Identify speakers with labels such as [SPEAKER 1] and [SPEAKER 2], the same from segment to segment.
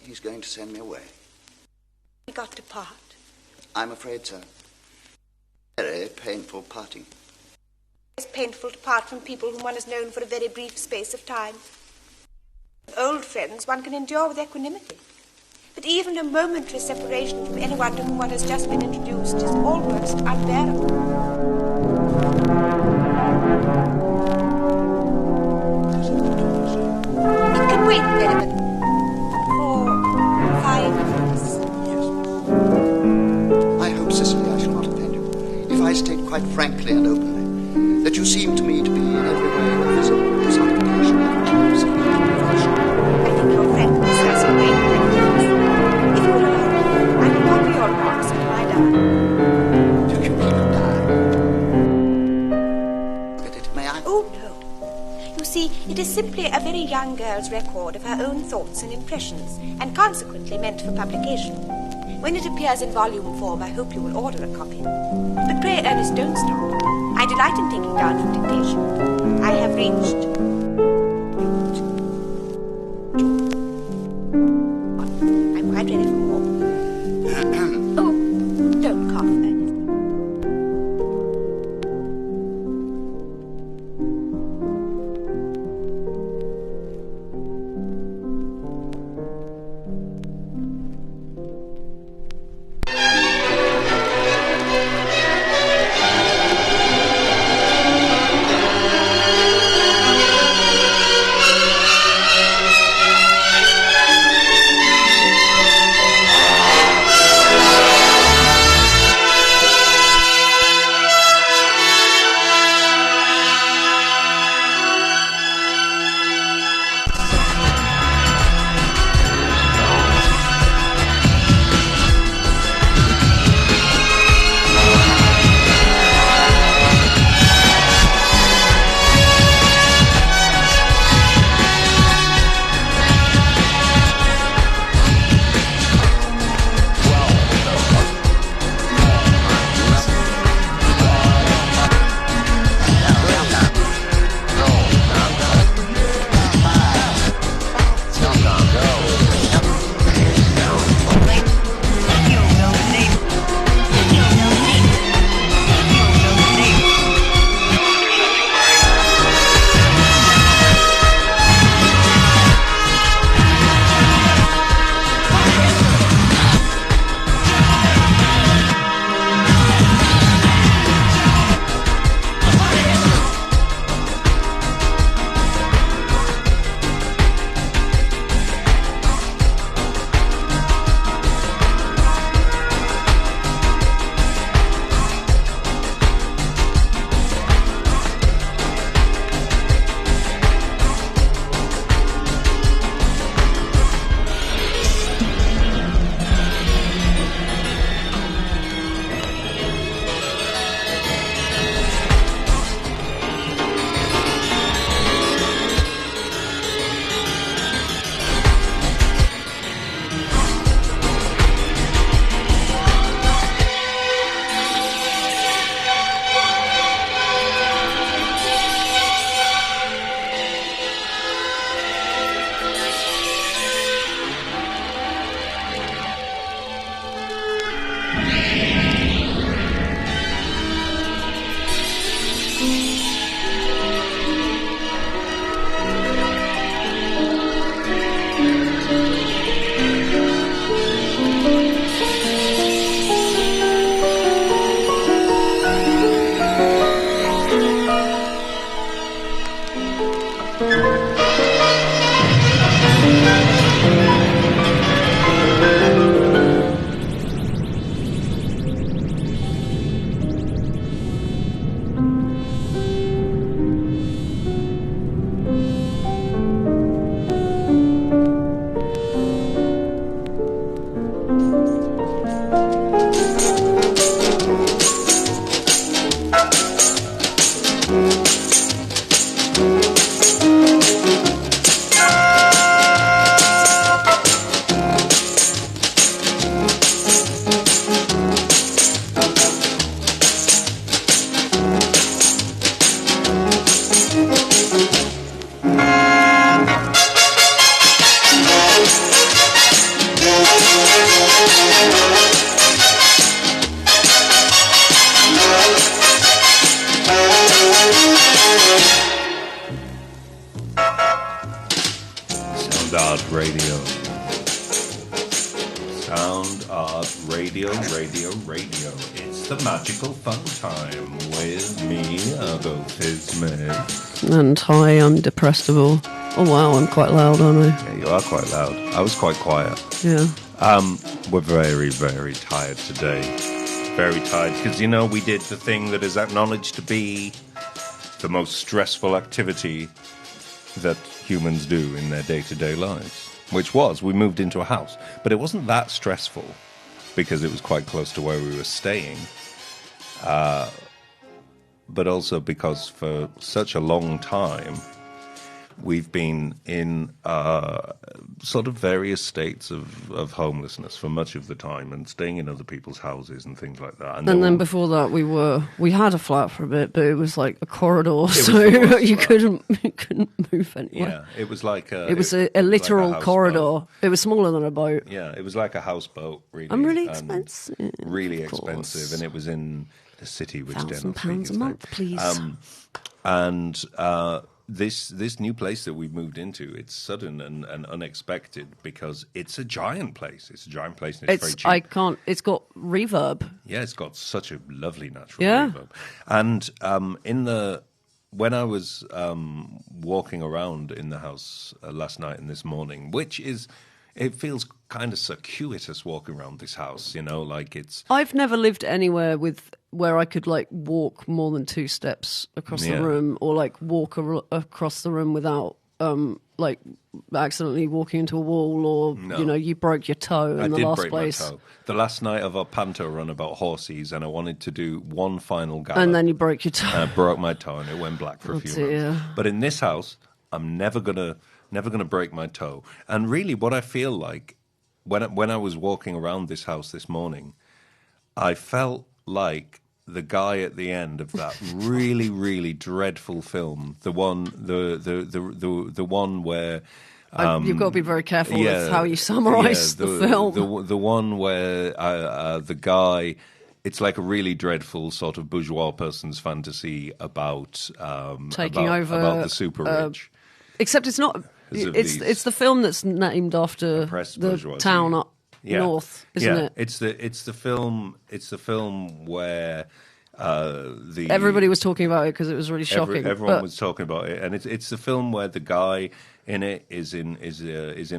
[SPEAKER 1] he's going to send me away.
[SPEAKER 2] We got to part.
[SPEAKER 1] I'm afraid so. Very painful parting.
[SPEAKER 2] It's painful to part from people whom one has known for a very brief space of time. Old friends one can endure with equanimity. But even a momentary separation from anyone to whom one has just been introduced is almost unbearable. It can wait, Benjamin, for 5 minutes.
[SPEAKER 1] Yes. I hope, Cicely, I shall not offend you if I state quite frankly and openly that you seem to me to be in every way a visible personification of which you have seen perfection.
[SPEAKER 2] I think your frankness has a great benefit. If you will allow me, I will copy your remarks into my diary.
[SPEAKER 1] Do you keep a diary? Look at it, may I?
[SPEAKER 2] Oh, no. You see, it is simply a very young girl's record of her own thoughts and impressions, and consequently meant for publication. When it appears in volume form, I hope you will order a copy. But pray, Ernest, don't stop. I delight in taking down from dictation. I have reached... I'm quite ready for more. Oh, don't cough, Ernest.
[SPEAKER 3] Sound Art Radio, Radio, Radio. It's the magical fun time with me, Ergo Phizmiz.
[SPEAKER 4] And hi, I'm Depresstival. Oh wow, I'm quite loud, aren't I?
[SPEAKER 3] Yeah, you are quite loud. I was quite quiet.
[SPEAKER 4] Yeah.
[SPEAKER 3] We're very, very tired today. Very tired, because, you know, we did the thing that is acknowledged to be the most stressful activity that humans do in their day-to-day lives, which was, we moved into a house. But it wasn't that stressful, because it was quite close to where we were staying, but also because for such a long time, we've been in sort of various states of homelessness for much of the time and staying in other people's houses and things like that.
[SPEAKER 4] And then before that, we had a flat for a bit, but it was like a corridor, so you couldn't move anywhere.
[SPEAKER 3] Yeah, it was like a
[SPEAKER 4] literal
[SPEAKER 3] like a
[SPEAKER 4] corridor.
[SPEAKER 3] Boat.
[SPEAKER 4] It was smaller than a boat.
[SPEAKER 3] Yeah, it was like a houseboat, really.
[SPEAKER 4] And really expensive.
[SPEAKER 3] Really expensive, and it was in the city, which
[SPEAKER 4] £1,000 a month, please.
[SPEAKER 3] This new place that we've moved into, it's sudden and unexpected because it's a giant place. It's a giant place and it's very cheap.
[SPEAKER 4] It's got reverb.
[SPEAKER 3] Yeah, it's got such a lovely natural reverb. And when I was walking around in the house last night and this morning, it feels kind of circuitous walking around this house, you know, like it's...
[SPEAKER 4] I've never lived anywhere where I could, like, walk more than 2 steps across the room or, like, walk across the room without, like, accidentally walking into a wall or, you know, you broke your toe in the last place.
[SPEAKER 3] I did break my toe. The last night of our panto run about horses, and I wanted to do one final gallop.
[SPEAKER 4] And then you broke your toe.
[SPEAKER 3] I broke my toe, and it went black for a few months. But in this house, I'm never gonna break my toe. And really, what I feel like when I was walking around this house this morning, I felt like the guy at the end of that really, really dreadful film, the one where
[SPEAKER 4] you've got to be very careful with how you summarise the film.
[SPEAKER 3] The one where the guy. It's like a really dreadful sort of bourgeois person's fantasy about
[SPEAKER 4] taking over
[SPEAKER 3] about the super rich.
[SPEAKER 4] Except it's not. It's the film that's named after the town up north, isn't it?
[SPEAKER 3] It's the film where
[SPEAKER 4] everybody was talking about it because it was really shocking.
[SPEAKER 3] Everyone was talking about it, and it's the film where the guy in it is in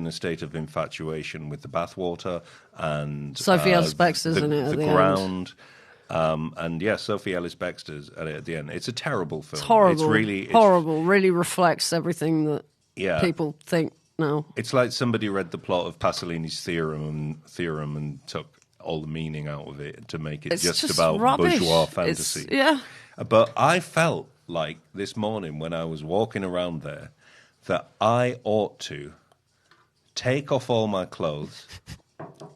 [SPEAKER 3] a state of infatuation with the bathwater and
[SPEAKER 4] Sophie Ellis-Bextor's in it at the
[SPEAKER 3] ground. And Sophie Ellis-Bextor's at the end. It's a terrible film.
[SPEAKER 4] It's horrible.
[SPEAKER 3] It's really
[SPEAKER 4] horrible. Really reflects everything that people think now.
[SPEAKER 3] It's like somebody read the plot of Pasolini's theorem and took all the meaning out of it to make it just about
[SPEAKER 4] rubbish.
[SPEAKER 3] Bourgeois fantasy. But I felt like this morning when I was walking around there that I ought to take off all my clothes,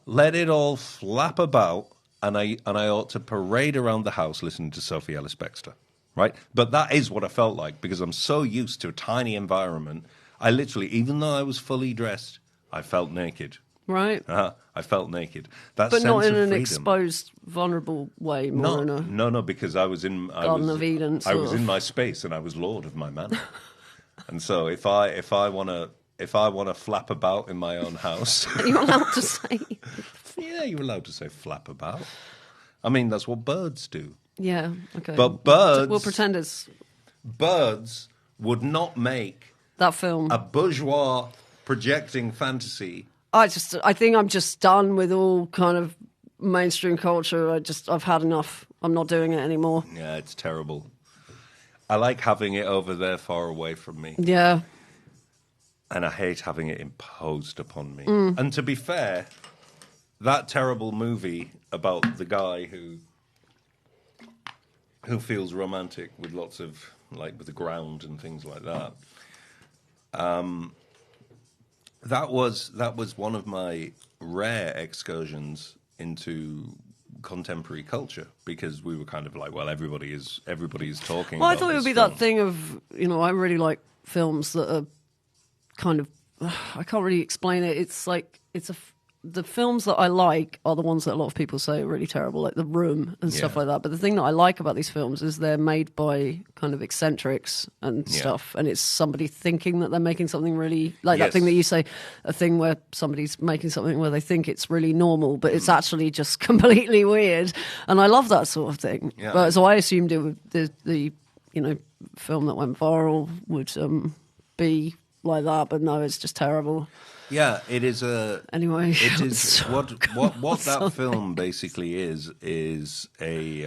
[SPEAKER 3] let it all flap about, and I ought to parade around the house listening to Sophie Ellis-Bextor, right? But that is what I felt like because I'm so used to a tiny environment. I literally, even though I was fully dressed, I felt naked.
[SPEAKER 4] Right.
[SPEAKER 3] I felt naked. That
[SPEAKER 4] but
[SPEAKER 3] sense
[SPEAKER 4] not in
[SPEAKER 3] of
[SPEAKER 4] an
[SPEAKER 3] freedom.
[SPEAKER 4] Exposed, vulnerable way. More in a
[SPEAKER 3] no, because I was in
[SPEAKER 4] Garden of Eden.
[SPEAKER 3] I was in my space and I was lord of my manor. And so if I want to flap about in my own house,
[SPEAKER 4] are you allowed to say?
[SPEAKER 3] Yeah, you're allowed to say flap about. I mean, that's what birds do.
[SPEAKER 4] Yeah. Okay.
[SPEAKER 3] But birds,
[SPEAKER 4] we'll pretend it's
[SPEAKER 3] birds would not make
[SPEAKER 4] that film
[SPEAKER 3] a bourgeois projecting fantasy.
[SPEAKER 4] I think I'm just done with all kind of mainstream culture. I've had enough. I'm not doing it anymore.
[SPEAKER 3] Yeah, it's terrible. I like having it over there far away from me.
[SPEAKER 4] Yeah.
[SPEAKER 3] And I hate having it imposed upon me. And to be fair, that terrible movie about the guy who feels romantic with lots of, like, with the ground and things like that. That was one of my rare excursions into contemporary culture because we were kind of like, well, everybody is talking.
[SPEAKER 4] Well,
[SPEAKER 3] about
[SPEAKER 4] I thought it would be
[SPEAKER 3] film.
[SPEAKER 4] that thing of, you know, I really like films that are kind of, I can't really explain it. It's like the films that I like are the ones that a lot of people say are really terrible, like The Room and stuff like that. But the thing that I like about these films is they're made by kind of eccentrics and stuff, and it's somebody thinking that they're making something really, like that thing that you say, a thing where somebody's making something where they think it's really normal, but it's actually just completely weird. And I love that sort of thing. Yeah. But so I assumed it would, the film that went viral would be like that, but no, it's just terrible.
[SPEAKER 3] Yeah, it is a.
[SPEAKER 4] Anyway,
[SPEAKER 3] it is what that film basically is a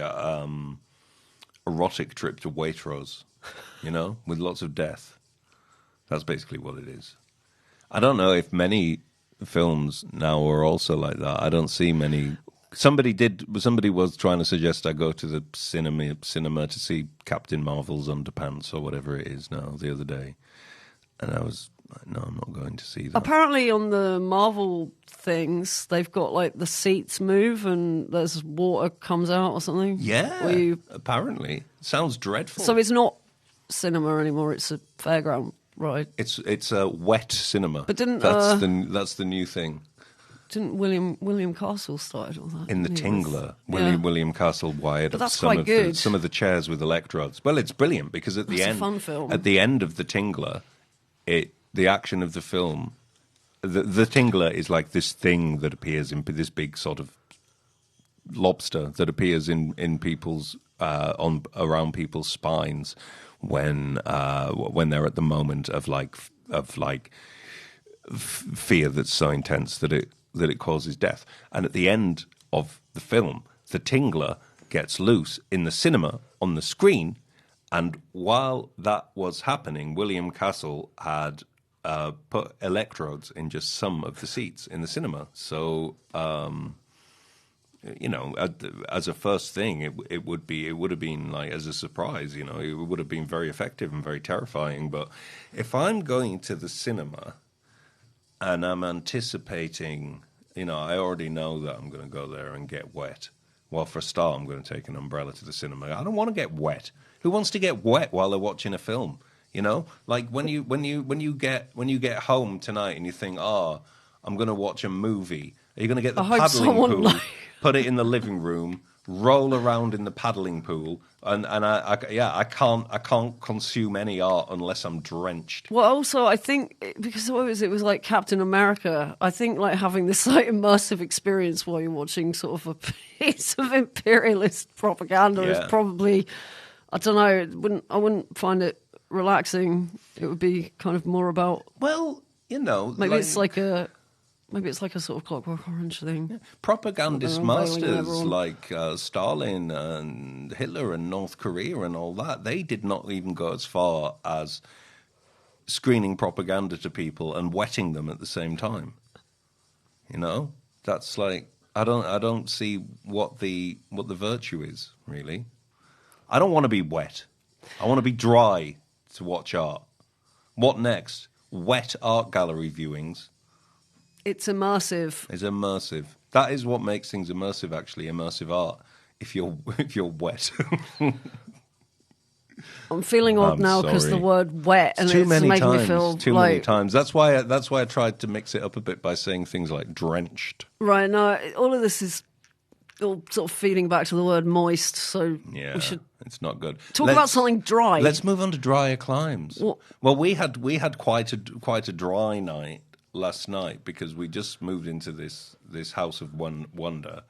[SPEAKER 3] erotic trip to Waitrose, with lots of death. That's basically what it is. I don't know if many films now are also like that. I don't see many. Somebody was trying to suggest I go to the cinema to see Captain Marvel's Underpants or whatever it is now the other day, and I was. No, I'm not going to see that. Apparently
[SPEAKER 4] on the Marvel things, they've got like the seats move and there's water comes out or something.
[SPEAKER 3] Yeah, apparently. Sounds dreadful.
[SPEAKER 4] So it's not cinema anymore, it's a fairground ride.
[SPEAKER 3] It's a wet cinema.
[SPEAKER 4] But
[SPEAKER 3] that's the new thing.
[SPEAKER 4] Didn't William Castle started all that?
[SPEAKER 3] In the Tingler, William Castle wired up some of the chairs with electrodes. Well, it's brilliant because at the end,
[SPEAKER 4] a fun film.
[SPEAKER 3] At the end of the Tingler, the action of the film, the Tingler is like this thing that appears in this big sort of lobster that appears in people's around people's spines when they're at the moment of fear that's so intense that it causes death. And at the end of the film, the Tingler gets loose in the cinema on the screen. And while that was happening, William Castle had put electrodes in just some of the seats in the cinema. So, as a first thing, it would have been like as a surprise. It would have been very effective and very terrifying. But if I'm going to the cinema and I'm anticipating, I already know that I'm going to go there and get wet. Well, for a start, I'm going to take an umbrella to the cinema. I don't want to get wet. Who wants to get wet while they're watching a film? Like when you get home tonight and you think, I'm going to watch a movie. Are you going to get the paddling pool, put it in the living room, roll around in the paddling pool, and I can't consume any art unless I'm drenched.
[SPEAKER 4] Well, also I think because it was like Captain America. I think like having this like immersive experience while you're watching sort of a piece of imperialist propaganda is probably, I don't know. I wouldn't find it relaxing. It would be kind of more about maybe it's like a sort of Clockwork Orange thing.
[SPEAKER 3] Yeah. Propagandist masters like Stalin and Hitler and North Korea and all that, they did not even go as far as screening propaganda to people and wetting them at the same time. That's like I don't see what the virtue is really. I don't want to be wet. I want to be dry to watch art. What next? Wet art gallery viewings.
[SPEAKER 4] It's immersive.
[SPEAKER 3] It's immersive. That is what makes things immersive, actually, immersive art. If you're wet.
[SPEAKER 4] I'm feeling odd now because the word wet and it's making me feel
[SPEAKER 3] too many times. That's why I tried to mix it up a bit by saying things like drenched.
[SPEAKER 4] Right, no, all of this is all sort of feeding back to the word moist, so we should
[SPEAKER 3] it's not good.
[SPEAKER 4] Talk about something dry.
[SPEAKER 3] Let's move on to drier climes.
[SPEAKER 4] What?
[SPEAKER 3] Well, we had quite a dry night last night because we just moved into this house of wonder,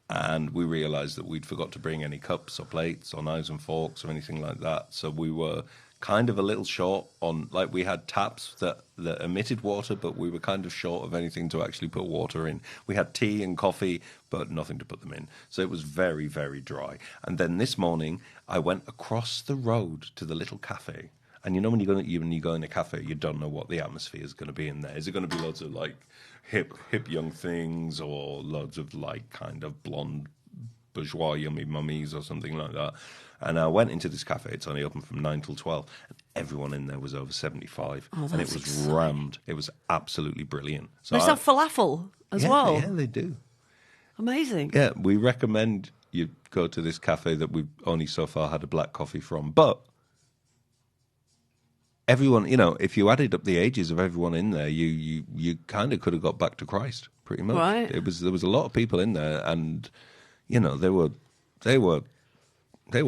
[SPEAKER 3] and we realised that we'd forgot to bring any cups or plates or knives and forks or anything like that. So we were kind of a little short on, like, we had taps that emitted water, but we were kind of short of anything to actually put water in. We had tea and coffee, but nothing to put them in. So it was very, very dry. And then this morning, I went across the road to the little cafe. And when you go in a cafe, you don't know what the atmosphere is going to be in there. Is it going to be loads of, like, hip young things or loads of, like, kind of blonde bourgeois yummy mummies or something like that? And I went into this cafe. It's only open from 9 till 12. And everyone in there was over 75.
[SPEAKER 4] Oh,
[SPEAKER 3] and it was rammed. It was absolutely brilliant. So
[SPEAKER 4] they have falafel as well?
[SPEAKER 3] Yeah, they do.
[SPEAKER 4] Amazing.
[SPEAKER 3] Yeah, we recommend you go to this cafe that we've only so far had a black coffee from. But everyone, if you added up the ages of everyone in there, you kind of could have got back to Christ pretty much.
[SPEAKER 4] Right.
[SPEAKER 3] There was a lot of people in there, and you know, they were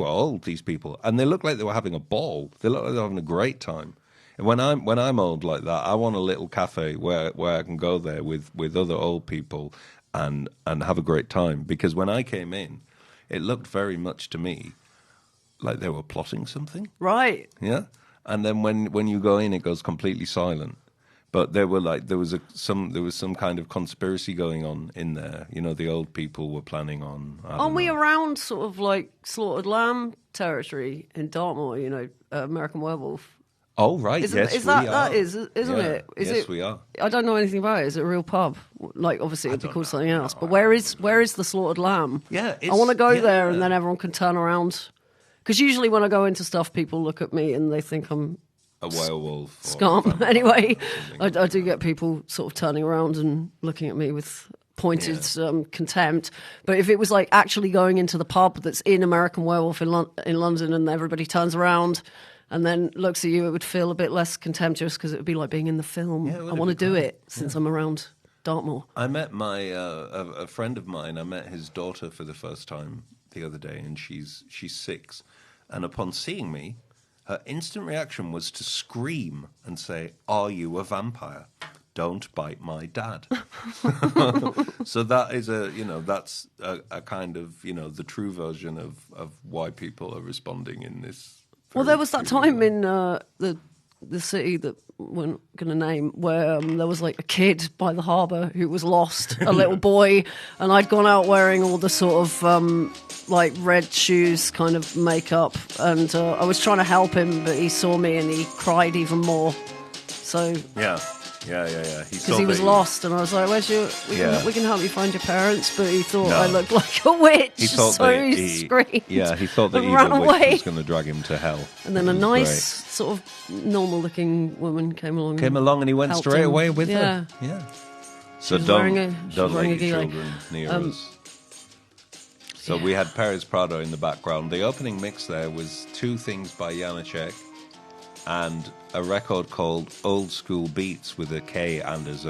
[SPEAKER 3] old, these people, and they looked like they were having a ball. They looked like they were having a great time. And when I'm old like that, I want a little cafe where I can go there with other old people and have a great time. Because when I came in, it looked very much to me like they were plotting something.
[SPEAKER 4] Right.
[SPEAKER 3] Yeah. And then when you go in, it goes completely silent. But there was some kind of conspiracy going on in there. You know, the old people were planning on.
[SPEAKER 4] Aren't we around sort of like Slaughtered Lamb territory in Dartmoor? You know, American Werewolf.
[SPEAKER 3] Oh right, yes, we are.
[SPEAKER 4] Isn't it?
[SPEAKER 3] Yes, we are.
[SPEAKER 4] I don't know anything about it. Is it a real pub? Like, obviously, it'd be called something else. But where is the Slaughtered Lamb?
[SPEAKER 3] Yeah,
[SPEAKER 4] I want to go there, and then everyone can turn around. Because usually when I go into stuff, people look at me and they think I'm
[SPEAKER 3] a werewolf.
[SPEAKER 4] Scum. Anyway, I do get people sort of turning around and looking at me with pointed contempt. But if it was like actually going into the pub that's in American Werewolf in London, and everybody turns around and then looks at you, it would feel a bit less contemptuous because it would be like being in the film.
[SPEAKER 3] Yeah,
[SPEAKER 4] I want to do it since I'm around Dartmoor.
[SPEAKER 3] I met a friend of mine. I met his daughter for the first time the other day, and she's 6. And upon seeing me, her instant reaction was to scream and say, "Are you a vampire? Don't bite my dad." So that is that's a kind of, the true version of why people are responding in this.
[SPEAKER 4] Well, there was that time in the city that we're not going to name where there was like a kid by the harbour who was lost, a little boy, and I'd gone out wearing all the sort of like red shoes kind of makeup, and I was trying to help him, but he saw me and he cried even more. So
[SPEAKER 3] yeah.
[SPEAKER 4] Because he was lost, and I was like, "Where's your? We can help you find your parents." But he thought I looked like a witch,
[SPEAKER 3] he thought
[SPEAKER 4] so he screamed.
[SPEAKER 3] Yeah, he thought that
[SPEAKER 4] ran
[SPEAKER 3] evil
[SPEAKER 4] away.
[SPEAKER 3] witch was going to drag him to hell.
[SPEAKER 4] And then a nice sort of normal-looking woman came along,
[SPEAKER 3] and he went straight away with her.
[SPEAKER 4] Yeah.
[SPEAKER 3] Yeah. So
[SPEAKER 4] don't
[SPEAKER 3] let your children near us. So we had Perez Prado in the background. The opening mix there was 2 things by Janacek and a record called Old School Beats with a K and a Z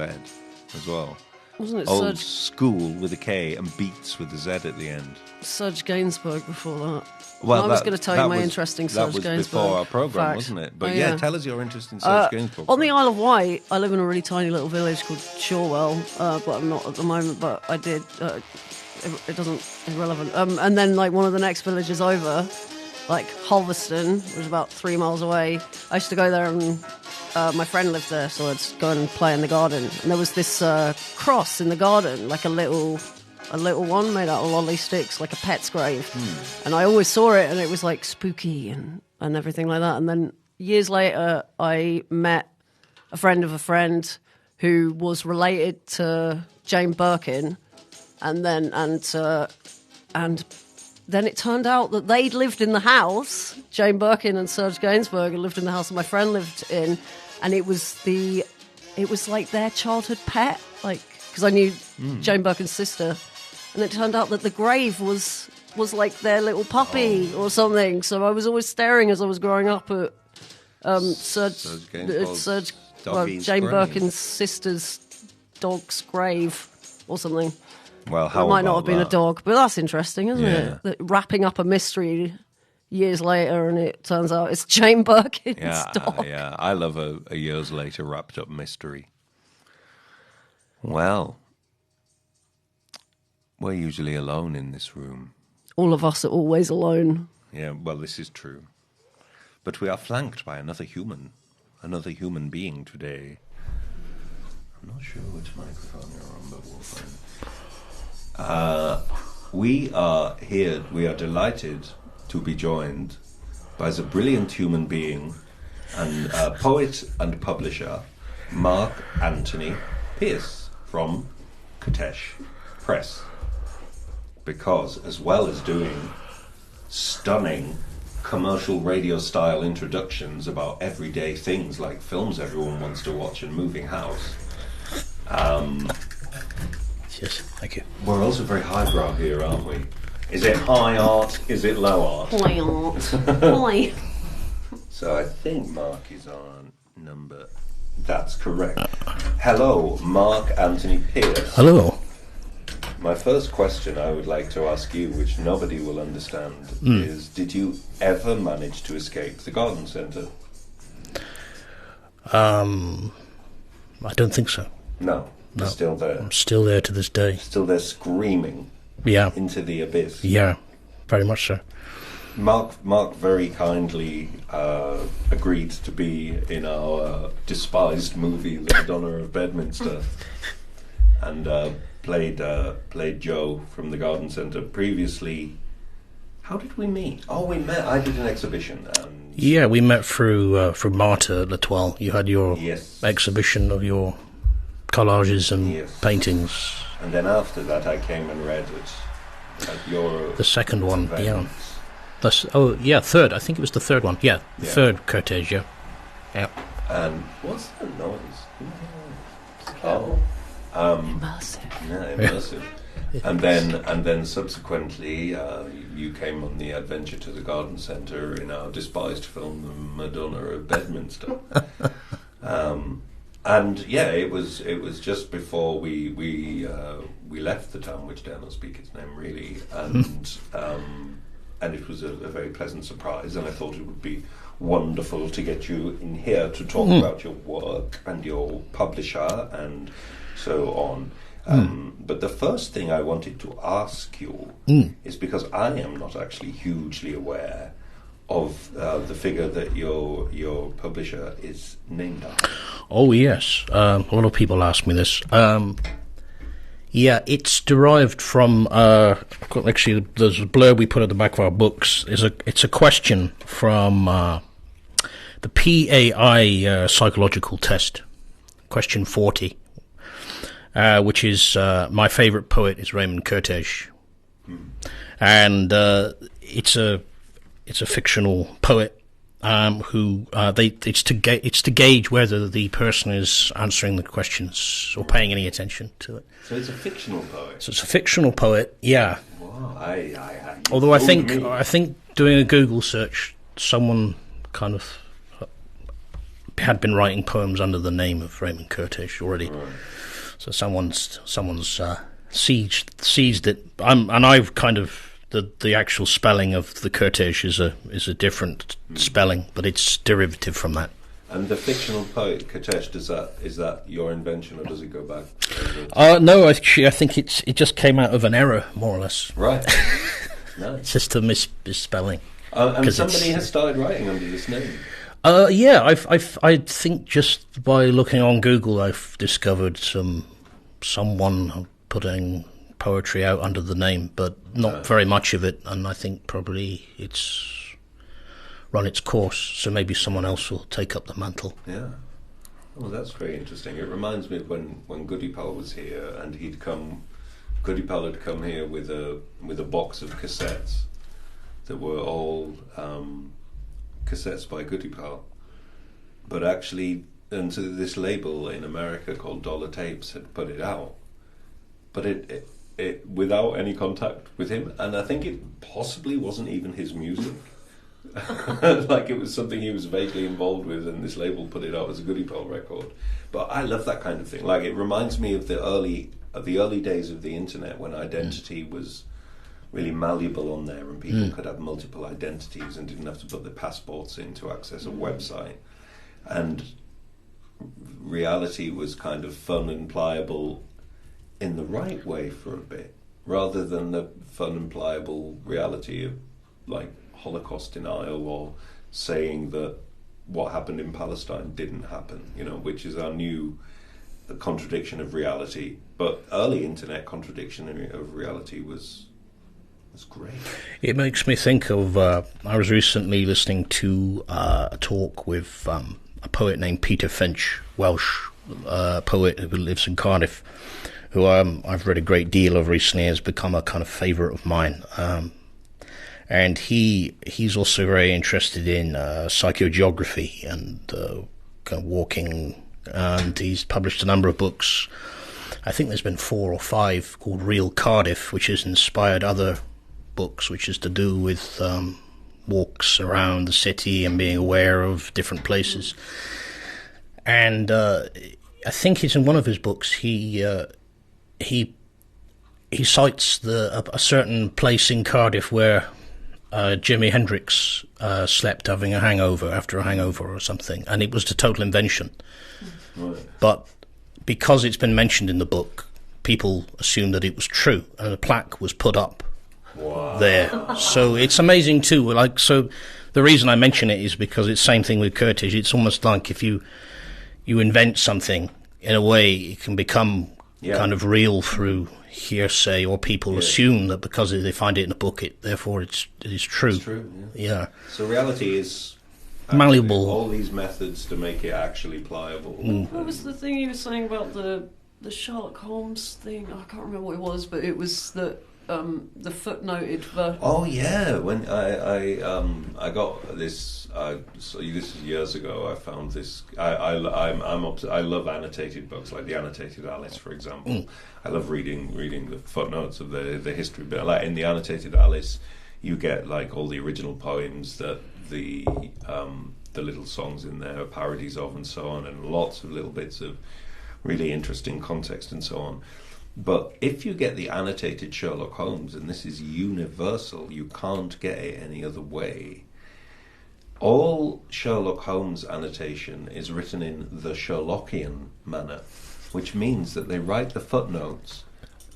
[SPEAKER 3] as well.
[SPEAKER 4] Wasn't it
[SPEAKER 3] Old School with a K and Beats with a Z at the end.
[SPEAKER 4] Serge Gainsbourg before that.
[SPEAKER 3] Well,
[SPEAKER 4] I was going to tell you my interesting Serge Gainsbourg.
[SPEAKER 3] That was before our programme,
[SPEAKER 4] fact.
[SPEAKER 3] Wasn't it? But tell us your interest in Serge Gainsbourg.
[SPEAKER 4] On the Isle of Wight, I live in a really tiny little village called Shorewell, but I'm not at the moment, but I did. It doesn't, irrelevant. And then like one of the next villages over, like Halverston, which was about 3 miles away. I used to go there, and my friend lived there, so I'd go and play in the garden. And there was this cross in the garden, like a little one made out of lolly sticks, like a pet's grave. And I always saw it, and it was like spooky and everything like that. And then years later, I met a friend of a friend who was related to Jane Birkin, and then it turned out that they'd lived in the house. Jane Birkin and Serge Gainsbourg had lived in the house that my friend lived in, and it was like their childhood pet, like, because I knew Jane Birkin's sister, and it turned out that the grave was like their little puppy or something. So I was always staring as I was growing up at Jane Birkin's sister's dog's grave or something.
[SPEAKER 3] Well, how
[SPEAKER 4] it might not have been
[SPEAKER 3] that?
[SPEAKER 4] a dog, but that's interesting, isn't it? That wrapping up a mystery years later, and it turns out it's Jane Birkin's dog.
[SPEAKER 3] Yeah, I love a years later wrapped up mystery. Well, we're usually alone in this room.
[SPEAKER 4] All of us are always alone.
[SPEAKER 3] Yeah, well, this is true. But we are flanked by another human being today. I'm not sure which microphone you're on, but we'll find. We are here, we are delighted to be joined by the brilliant human being and poet and publisher, Mark Anthony Pearce from Kertecz Press. Because as well as doing stunning commercial radio-style introductions about everyday things like films everyone wants to watch and moving house,
[SPEAKER 5] yes, thank you.
[SPEAKER 3] we're also very highbrow here, aren't we? Is it high art? Is it low art?
[SPEAKER 4] High art. High.
[SPEAKER 3] So I think Mark is on number That's correct. Hello, Mark Anthony Pearce.
[SPEAKER 5] Hello.
[SPEAKER 3] My first question I would like to ask you, which nobody will understand, is did you ever manage to escape the garden centre?
[SPEAKER 5] I don't think so.
[SPEAKER 3] No. You're still there.
[SPEAKER 5] I'm still there to this day.
[SPEAKER 3] Still there screaming into the abyss.
[SPEAKER 5] Yeah, very much so.
[SPEAKER 3] Mark very kindly agreed to be in our despised movie, The Madonna of Bedminster, and played Joe from the Garden Centre. Previously, how did we meet? Oh, we met. I did an exhibition.
[SPEAKER 5] Yeah, we met through Marta at L'Etoile. You had your exhibition of your collages and paintings.
[SPEAKER 3] And then after that, I came and read it at your...
[SPEAKER 5] The second one,
[SPEAKER 3] events.
[SPEAKER 5] Third. I think it was the third one. Yeah, the third Kertecz, yeah.
[SPEAKER 3] And what's that noise? Oh.
[SPEAKER 4] Immersive.
[SPEAKER 3] Yeah, immersive. And then subsequently, you came on the adventure to the Garden Centre in our despised film, The Madonna of Bedminster. And yeah, it was just before we left the town, which dare not speak its name really, and it was a very pleasant surprise, and I thought it would be wonderful to get you in here to talk about your work and your publisher and so on. But the first thing I wanted to ask you is because I am not actually hugely aware of the figure that your publisher is named after.
[SPEAKER 5] Oh yes, a lot of people ask me this. Yeah, it's derived from actually there's a blurb we put at the back of our books. It's a question from the PAI psychological test, question 40. Which is my favourite poet is Raymond Kertecz, and it's a fictional poet who it's to gauge whether the person is answering the questions or paying any attention to it.
[SPEAKER 3] So it's a fictional poet.
[SPEAKER 5] So it's a fictional poet, yeah.
[SPEAKER 3] Wow,
[SPEAKER 5] Although I think doing a Google search, someone kind of had been writing poems under the name of Raymond Kertecz already. Right. So someone's seized it. I've kind of the actual spelling of the Kertecz is a different spelling, but it's derivative from that.
[SPEAKER 3] And the fictional poet Kertecz, is that your invention, or does it go back?
[SPEAKER 5] No, actually, I think it just came out of an error, more or less.
[SPEAKER 3] Right. Nice.
[SPEAKER 5] It's just a misspelling.
[SPEAKER 3] And somebody has started writing under this name.
[SPEAKER 5] Yeah, I think just by looking on Google, I've discovered someone putting poetry out under the name, but not very much of it, and I think probably it's run its course, so maybe someone else will take up the mantle.
[SPEAKER 3] Yeah. Well, that's very interesting. It reminds me of when Goody Pal was here, and Goody Pal had come here with a box of cassettes that were all cassettes by Goody Pal, but actually, and so this label in America called Dollar Tapes had put it out, but it without any contact with him, and I think it possibly wasn't even his music. Like it was something he was vaguely involved with, and this label put it out as a Goody Pal record. But I love that kind of thing. Like it reminds me of the early days of the internet, when identity was really malleable on there, and people could have multiple identities and didn't have to put their passports in to access a website, and reality was kind of fun and pliable in the right way for a bit, rather than the fun and pliable reality of like Holocaust denial, or saying that what happened in Palestine didn't happen, which is our new contradiction of reality. But early internet contradiction of reality was great.
[SPEAKER 5] It makes me think of I was recently listening to a talk with a poet named Peter Finch, Welsh poet who lives in Cardiff, who I've read a great deal of recently, has become a kind of favourite of mine. And he's also very interested in psychogeography and kind of walking, and he's published a number of books. I think there's been 4 or 5 called Real Cardiff, which has inspired other books, which is to do with walks around the city and being aware of different places. And I think it's in one of his books. He cites a certain place in Cardiff where Jimi Hendrix slept having a hangover after a hangover or something, and it was a total invention.
[SPEAKER 3] Right.
[SPEAKER 5] But because it's been mentioned in the book, people assumed that it was true, and a plaque was put up there. So it's amazing too. Like, so the reason I mention it is because it's the same thing with Kertecz. It's almost like if you invent something, in a way, it can become kind of real through hearsay, or people assume that because they find it in a book, therefore it is true.
[SPEAKER 3] It's true.
[SPEAKER 5] Yeah.
[SPEAKER 3] So reality is
[SPEAKER 5] malleable.
[SPEAKER 3] All these methods to make it actually pliable.
[SPEAKER 4] What was the thing you were saying about the Sherlock Holmes thing? I can't remember what it was, but it was the footnoted version.
[SPEAKER 3] Oh yeah, when I got this. So this is years ago. I found this. I love annotated books, like the Annotated Alice, for example. I love reading the footnotes of the history. But like in the Annotated Alice, you get like all the original poems that the little songs in there are parodies of, and so on, and lots of little bits of really interesting context and so on. But if you get the annotated Sherlock Holmes, and this is universal, you can't get it any other way. All Sherlock Holmes annotation is written in the Sherlockian manner, which means that they write the footnotes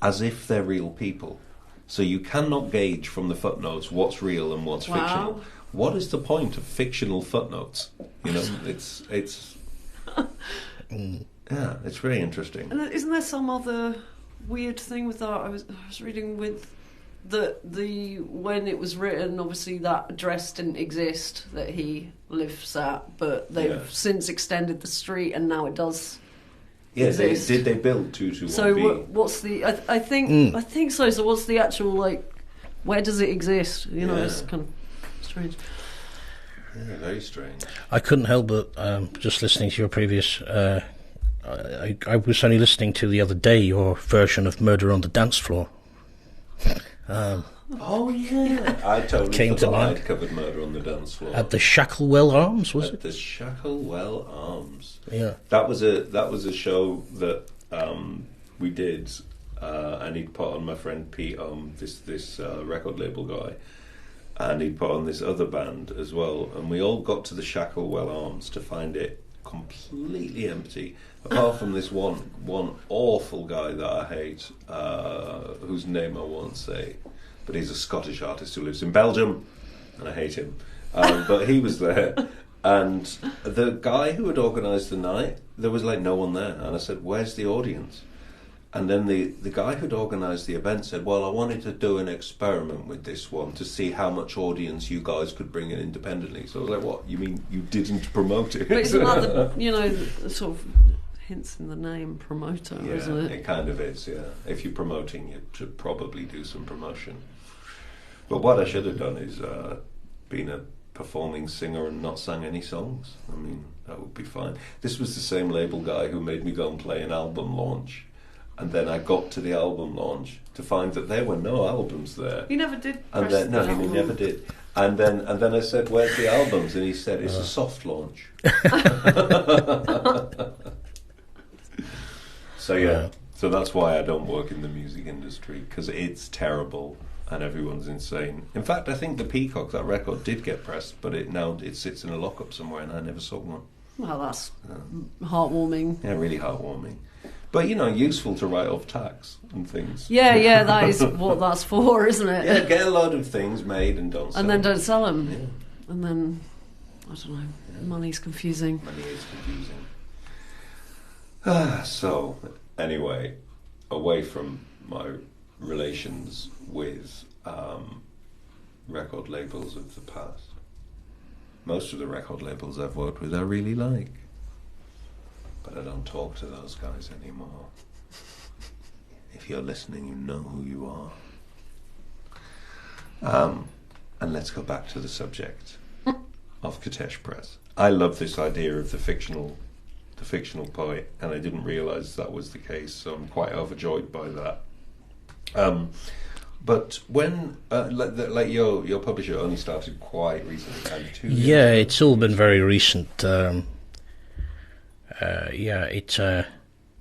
[SPEAKER 3] as if they're real people. So you cannot gauge from the footnotes what's real and what's fictional. What is the point of fictional footnotes? You know, it's yeah, it's very interesting.
[SPEAKER 4] And isn't there some other weird thing with that? I was reading with the when it was written, obviously that address didn't exist that he lives at, but they've since extended the street, and now it does.
[SPEAKER 3] Yeah,
[SPEAKER 4] exist.
[SPEAKER 3] Did they build 221B?
[SPEAKER 4] So what's the? I think so. So what's the actual, like? Where does it exist? You know, it's kind of strange.
[SPEAKER 3] Yeah, very strange.
[SPEAKER 5] I couldn't help but just listening to your previous. I was only listening to the other day your version of Murder on the Dance Floor.
[SPEAKER 3] Oh yeah, I totally
[SPEAKER 5] came to mind.
[SPEAKER 3] I'd covered Murder on the Dance Floor
[SPEAKER 5] At the Shacklewell Arms, was it?
[SPEAKER 3] At the Shacklewell Arms.
[SPEAKER 5] Yeah,
[SPEAKER 3] that was a show that we did, and he'd put on my friend Pete, this record label guy, and he'd put on this other band as well, and we all got to the Shacklewell Arms to find it completely empty, apart from this one awful guy that I hate, whose name I won't say, but he's a Scottish artist who lives in Belgium, and I hate him. But he was there, and the guy who had organised the night, there was like no one there, and I said, "Where's the audience?" And then the guy who'd organised the event said, "Well, I wanted to do an experiment with this one to see how much audience you guys could bring in independently." So I was like, "What? You mean you didn't promote it?"
[SPEAKER 4] But isn't that the sort of hints in the name, promoter, isn't it?
[SPEAKER 3] It kind of is, yeah. If you're promoting, you should probably do some promotion. But what I should have done is been a performing singer and not sang any songs. I mean, that would be fine. This was the same label guy who made me go and play an album launch. And then I got to the album launch to find that there were no albums there.
[SPEAKER 4] He never did.
[SPEAKER 3] And then, no, he never did. And then I said, "Where's the albums?" And he said, "It's a soft launch." So that's why I don't work in the music industry, because it's terrible and everyone's insane. In fact, I think the Peacock, that record, did get pressed, but it sits in a lockup somewhere, and I never saw one.
[SPEAKER 4] Well, that's heartwarming.
[SPEAKER 3] Yeah, really heartwarming. But, useful to write off tax and things.
[SPEAKER 4] Yeah, that is what that's for, isn't it?
[SPEAKER 3] Yeah, get a load of things made and don't sell
[SPEAKER 4] them. And then don't sell them.
[SPEAKER 3] Yeah.
[SPEAKER 4] And then, I don't know, money's confusing.
[SPEAKER 3] Money is confusing. So, anyway, away from my relations with record labels of the past, most of the record labels I've worked with I really like. But I don't talk to those guys anymore. If you're listening, you know who you are. And let's go back to the subject of Kertecz Press. I love this idea of the fictional poet, and I didn't realise that was the case, so I'm quite overjoyed by that. But when, like your publisher only started quite recently, kind of 2 years ago.
[SPEAKER 5] Yeah, it's all been very recent.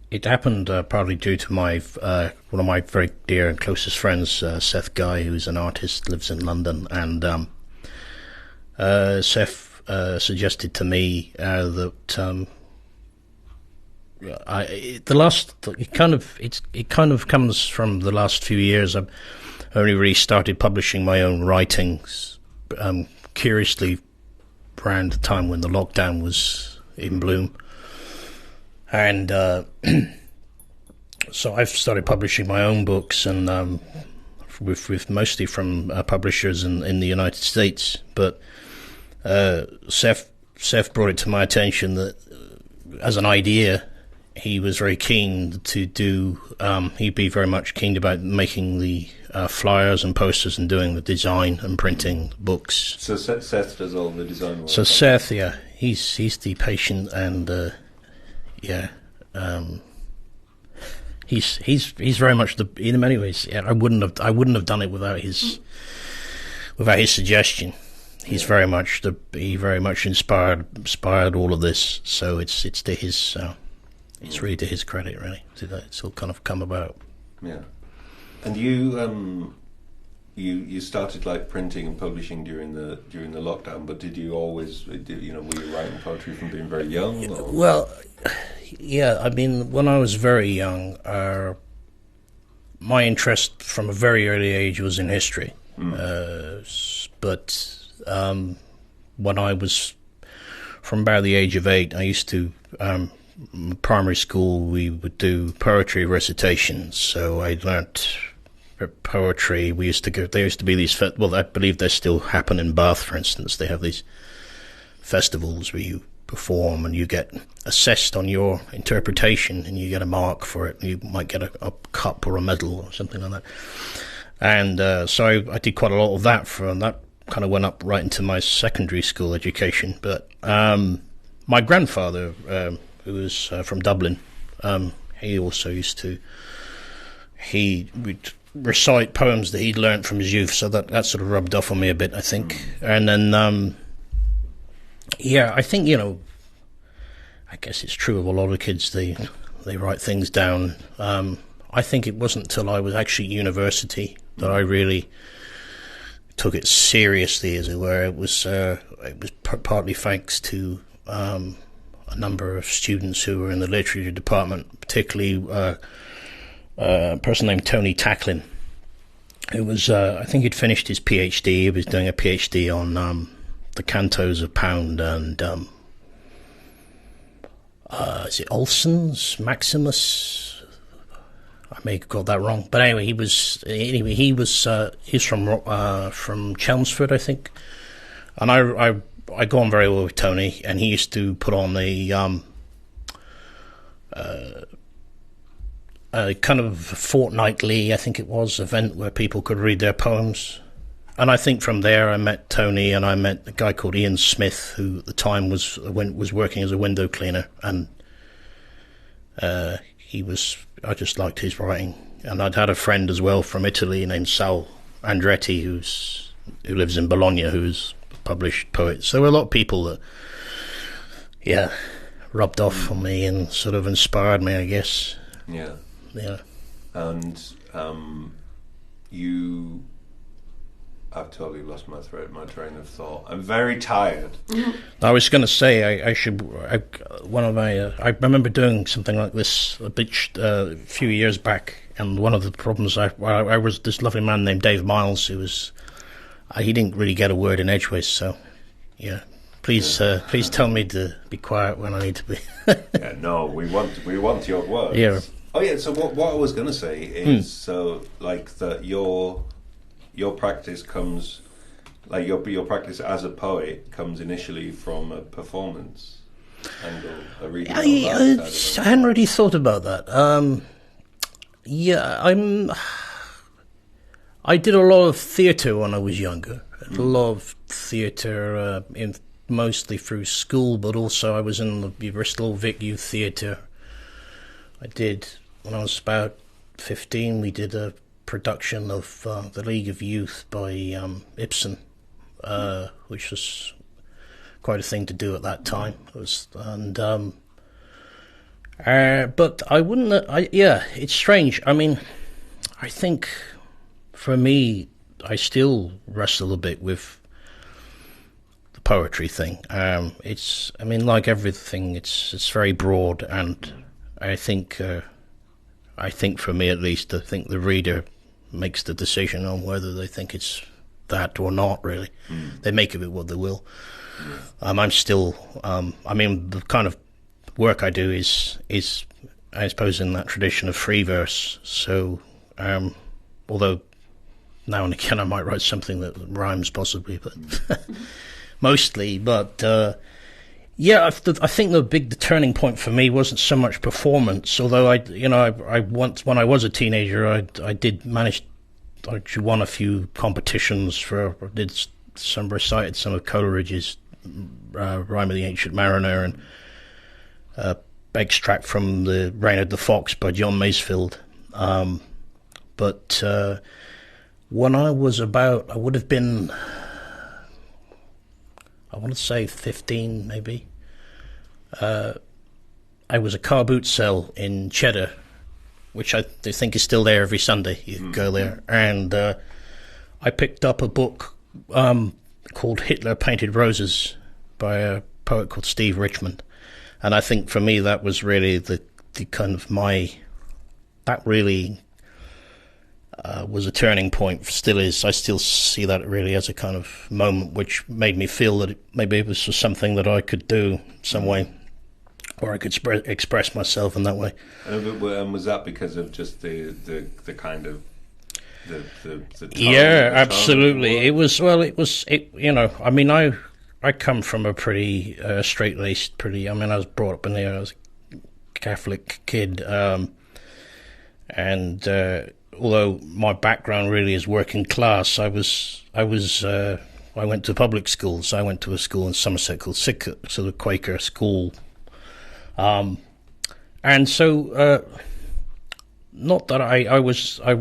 [SPEAKER 5] It happened partly due to my one of my very dear and closest friends, Seth Guy, who's an artist, lives in London, and Seth suggested to me that it kind of comes from the last few years. I've only really started publishing my own writings, curiously around the time when the lockdown was in bloom. And so I've started publishing my own books, and with mostly from publishers in the United States. But Seth brought it to my attention that, as an idea, he was very keen to do. He'd be very much keen about making the flyers and posters and doing the design and printing books.
[SPEAKER 3] So Seth does all the design work.
[SPEAKER 5] So Seth, he's the patient and. He's very much in many ways. Yeah, I wouldn't have done it without his suggestion. He very much inspired all of this. So it's really to his credit, really. It's all kind of come about.
[SPEAKER 3] Yeah, and you started like printing and publishing during the lockdown, but did you always, were you writing poetry from being very young? Or?
[SPEAKER 5] Well, yeah, I mean, when I was very young, my interest from a very early age was in history. But when I was from about the age of 8, I used to, primary school, we would do poetry recitations, so I learnt poetry. There used to be these, I believe they still happen in Bath, for instance. They have these festivals where you perform and you get assessed on your interpretation and you get a mark for it. You might get a cup or a medal or something like that. And so I did quite a lot of that, and that kind of went up right into my secondary school education. But my grandfather, who was from Dublin, he also used to, would recite poems that he'd learnt from his youth, so that sort of rubbed off on me a bit, I think. And then I think, I guess it's true of a lot of kids, they write things down. I think it wasn't until I was actually at university that I really took it seriously, as it were. It was partly thanks to a number of students who were in the literature department, particularly a person named Tony Tacklin, who was, I think he'd finished his PhD. He was doing a PhD on the cantos of Pound and is it Olson's Maximus? I may have got that wrong, but anyway, he's from Chelmsford, I think, and I go on very well with Tony, and he used to put on a kind of fortnightly, I think it was, event where people could read their poems. And I think from there I met Tony, and I met a guy called Ian Smith, who at the time was working as a window cleaner, and I just liked his writing. And I'd had a friend as well from Italy named Sal Andretti, who lives in Bologna, who's a published poet. So there were a lot of people that, rubbed off on me and sort of inspired me, I guess.
[SPEAKER 3] Yeah.
[SPEAKER 5] Yeah.
[SPEAKER 3] And I've totally lost my train of thought. I'm very tired.
[SPEAKER 5] I was going to say I remember doing something like this a few years back, and one of the problems I was this lovely man named Dave Miles, who was he didn't really get a word in edgeways, so yeah. Please tell me to be quiet when I need to be.
[SPEAKER 3] Yeah, no, we want your words.
[SPEAKER 5] Yeah.
[SPEAKER 3] Oh yeah. So what I was going to say is so like that your practice comes, like your practice as a poet comes initially from a performance angle, a reading.
[SPEAKER 5] I hadn't really thought about that. I did a lot of theatre when I was younger. A lot of theatre, mostly through school, but also I was in the Bristol Vic Youth Theatre. I did, when I was about 15, we did a production of The League of Youth by Ibsen, which was quite a thing to do at that time. But I wouldn't. It's strange. I mean, I think for me, I still wrestle a bit with the poetry thing. It's, I mean, like everything, it's very broad, and I think for me at least, I think the reader makes the decision on whether they think it's that or not. Really, they make of it what they will. I'm still. I mean, the kind of work I do is I suppose in that tradition of free verse. So, although now and again I might write something that rhymes possibly, but mostly. But I think the turning point for me wasn't so much performance. Although I once, when I was a teenager, I did manage. I won a few competitions recited some of Coleridge's Rime of the Ancient Mariner and extract from The Reign of the Fox by John Masefield. But when I was about, I would have been, I want to say 15 maybe, I was a car boot sale in Cheddar, which I think is still there every Sunday. You can go there. And I picked up a book called Hitler Painted Roses by a poet called Steve Richmond. And I think for me that was really the kind of that really was a turning point, still is. I still see that really as a kind of moment which made me feel that maybe it was something that I could do some way, or I could express myself in that way.
[SPEAKER 3] And was that because of just the kind of the tone,
[SPEAKER 5] yeah, absolutely. It was I mean, I come from a pretty straight-laced, I mean, I was brought up in there. I was a Catholic kid, and although my background really is working class, I went to public schools. I went to a school in Somerset called Sidcup, so the Quaker school, and so not that I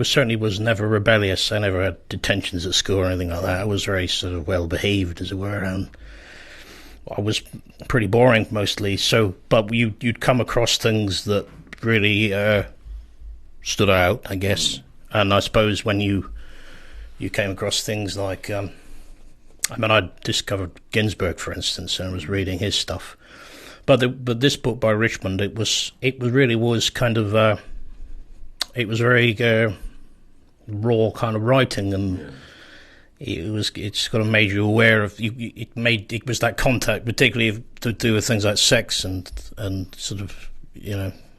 [SPEAKER 5] certainly was never rebellious. I never had detentions at school or anything like that. I was very sort of well behaved, as it were, and I was pretty boring mostly. So, but you'd come across things that really stood out, I guess. And I suppose when you came across things like, I mean, I discovered Ginsberg, for instance, and I was reading his stuff. But this book by Richmond, it really was kind of it was very raw kind of writing, and it's got to made you aware of it was that contact, particularly to do with things like sex and sort of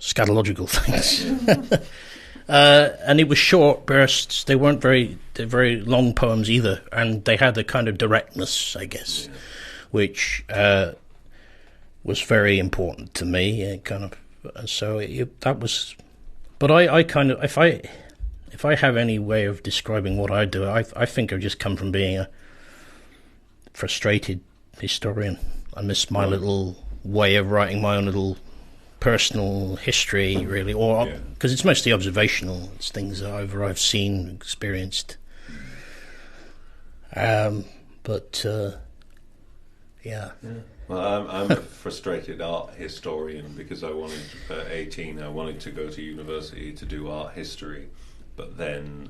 [SPEAKER 5] scatological things. And it was short bursts. They weren't very long poems either, and they had a kind of directness, I guess, which was very important to me. That was. But I kind of, if I have any way of describing what I do, I think I've just come from being a frustrated historian. I miss my little way of writing my own little personal history, really, or because it's mostly observational. It's things that I've seen, experienced. Yeah.
[SPEAKER 3] Well, I'm a frustrated art historian because at 18, I wanted to go to university to do art history, but then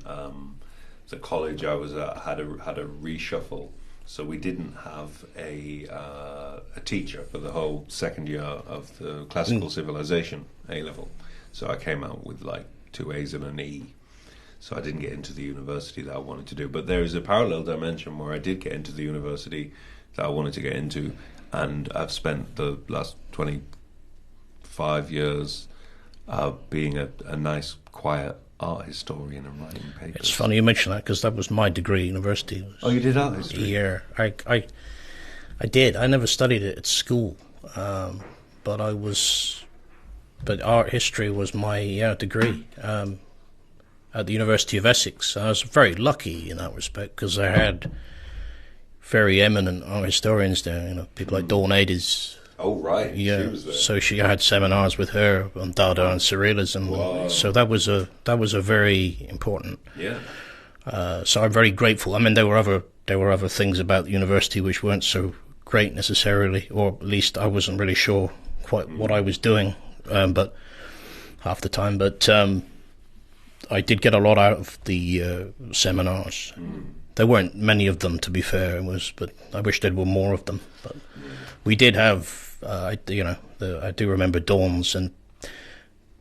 [SPEAKER 3] the college I was at had a reshuffle, so we didn't have a teacher for the whole second year of the classical civilization A-level. So I came out with like 2 A's and an E. So I didn't get into the university that I wanted to do. But there is a parallel dimension where I did get into the university that I wanted to get into, and I've spent the last 25 years being a nice, quiet art historian and writing papers.
[SPEAKER 5] It's funny you mention that, because that was my degree at university.
[SPEAKER 3] Oh, you did art history?
[SPEAKER 5] Yeah, I did. I never studied it at school, but art history was my degree at the University of Essex. I was very lucky in that respect, because I had very eminent art historians there, people like Dawn Adis.
[SPEAKER 3] Oh, right.
[SPEAKER 5] Yeah.
[SPEAKER 3] She was there.
[SPEAKER 5] So I had seminars with her on Dada and Surrealism.
[SPEAKER 3] Wow.
[SPEAKER 5] So that was a very important.
[SPEAKER 3] Yeah.
[SPEAKER 5] So I'm very grateful. I mean, there were other things about the university which weren't so great necessarily, or at least I wasn't really sure quite what I was doing. but half the time. But I did get a lot out of the seminars. There weren't many of them, to be fair. But I wish there were more of them. But we did have, I do remember Dawn's and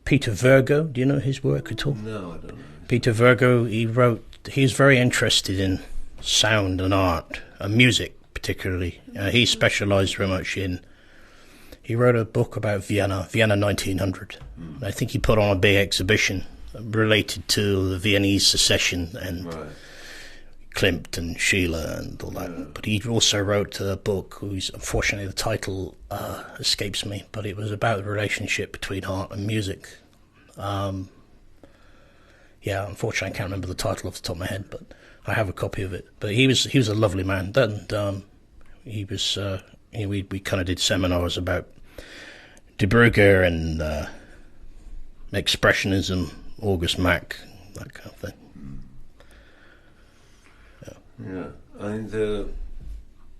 [SPEAKER 5] Peter Virgo. Do you know his work at all?
[SPEAKER 3] No, I don't know. Peter
[SPEAKER 5] Virgo, he's very interested in sound and art, and music particularly. He specialised very much he wrote a book about Vienna 1900. I think he put on a big exhibition related to the Viennese secession and Klimt and Sheila and all that. Yeah. But he also wrote a book unfortunately the title escapes me, but it was about the relationship between art and music. Unfortunately I can't remember the title off the top of my head, but I have a copy of it. But he was a lovely man. And we kind of did seminars about De Brugge and Expressionism, August Mack, that kind of thing.
[SPEAKER 3] Yeah, I mean, the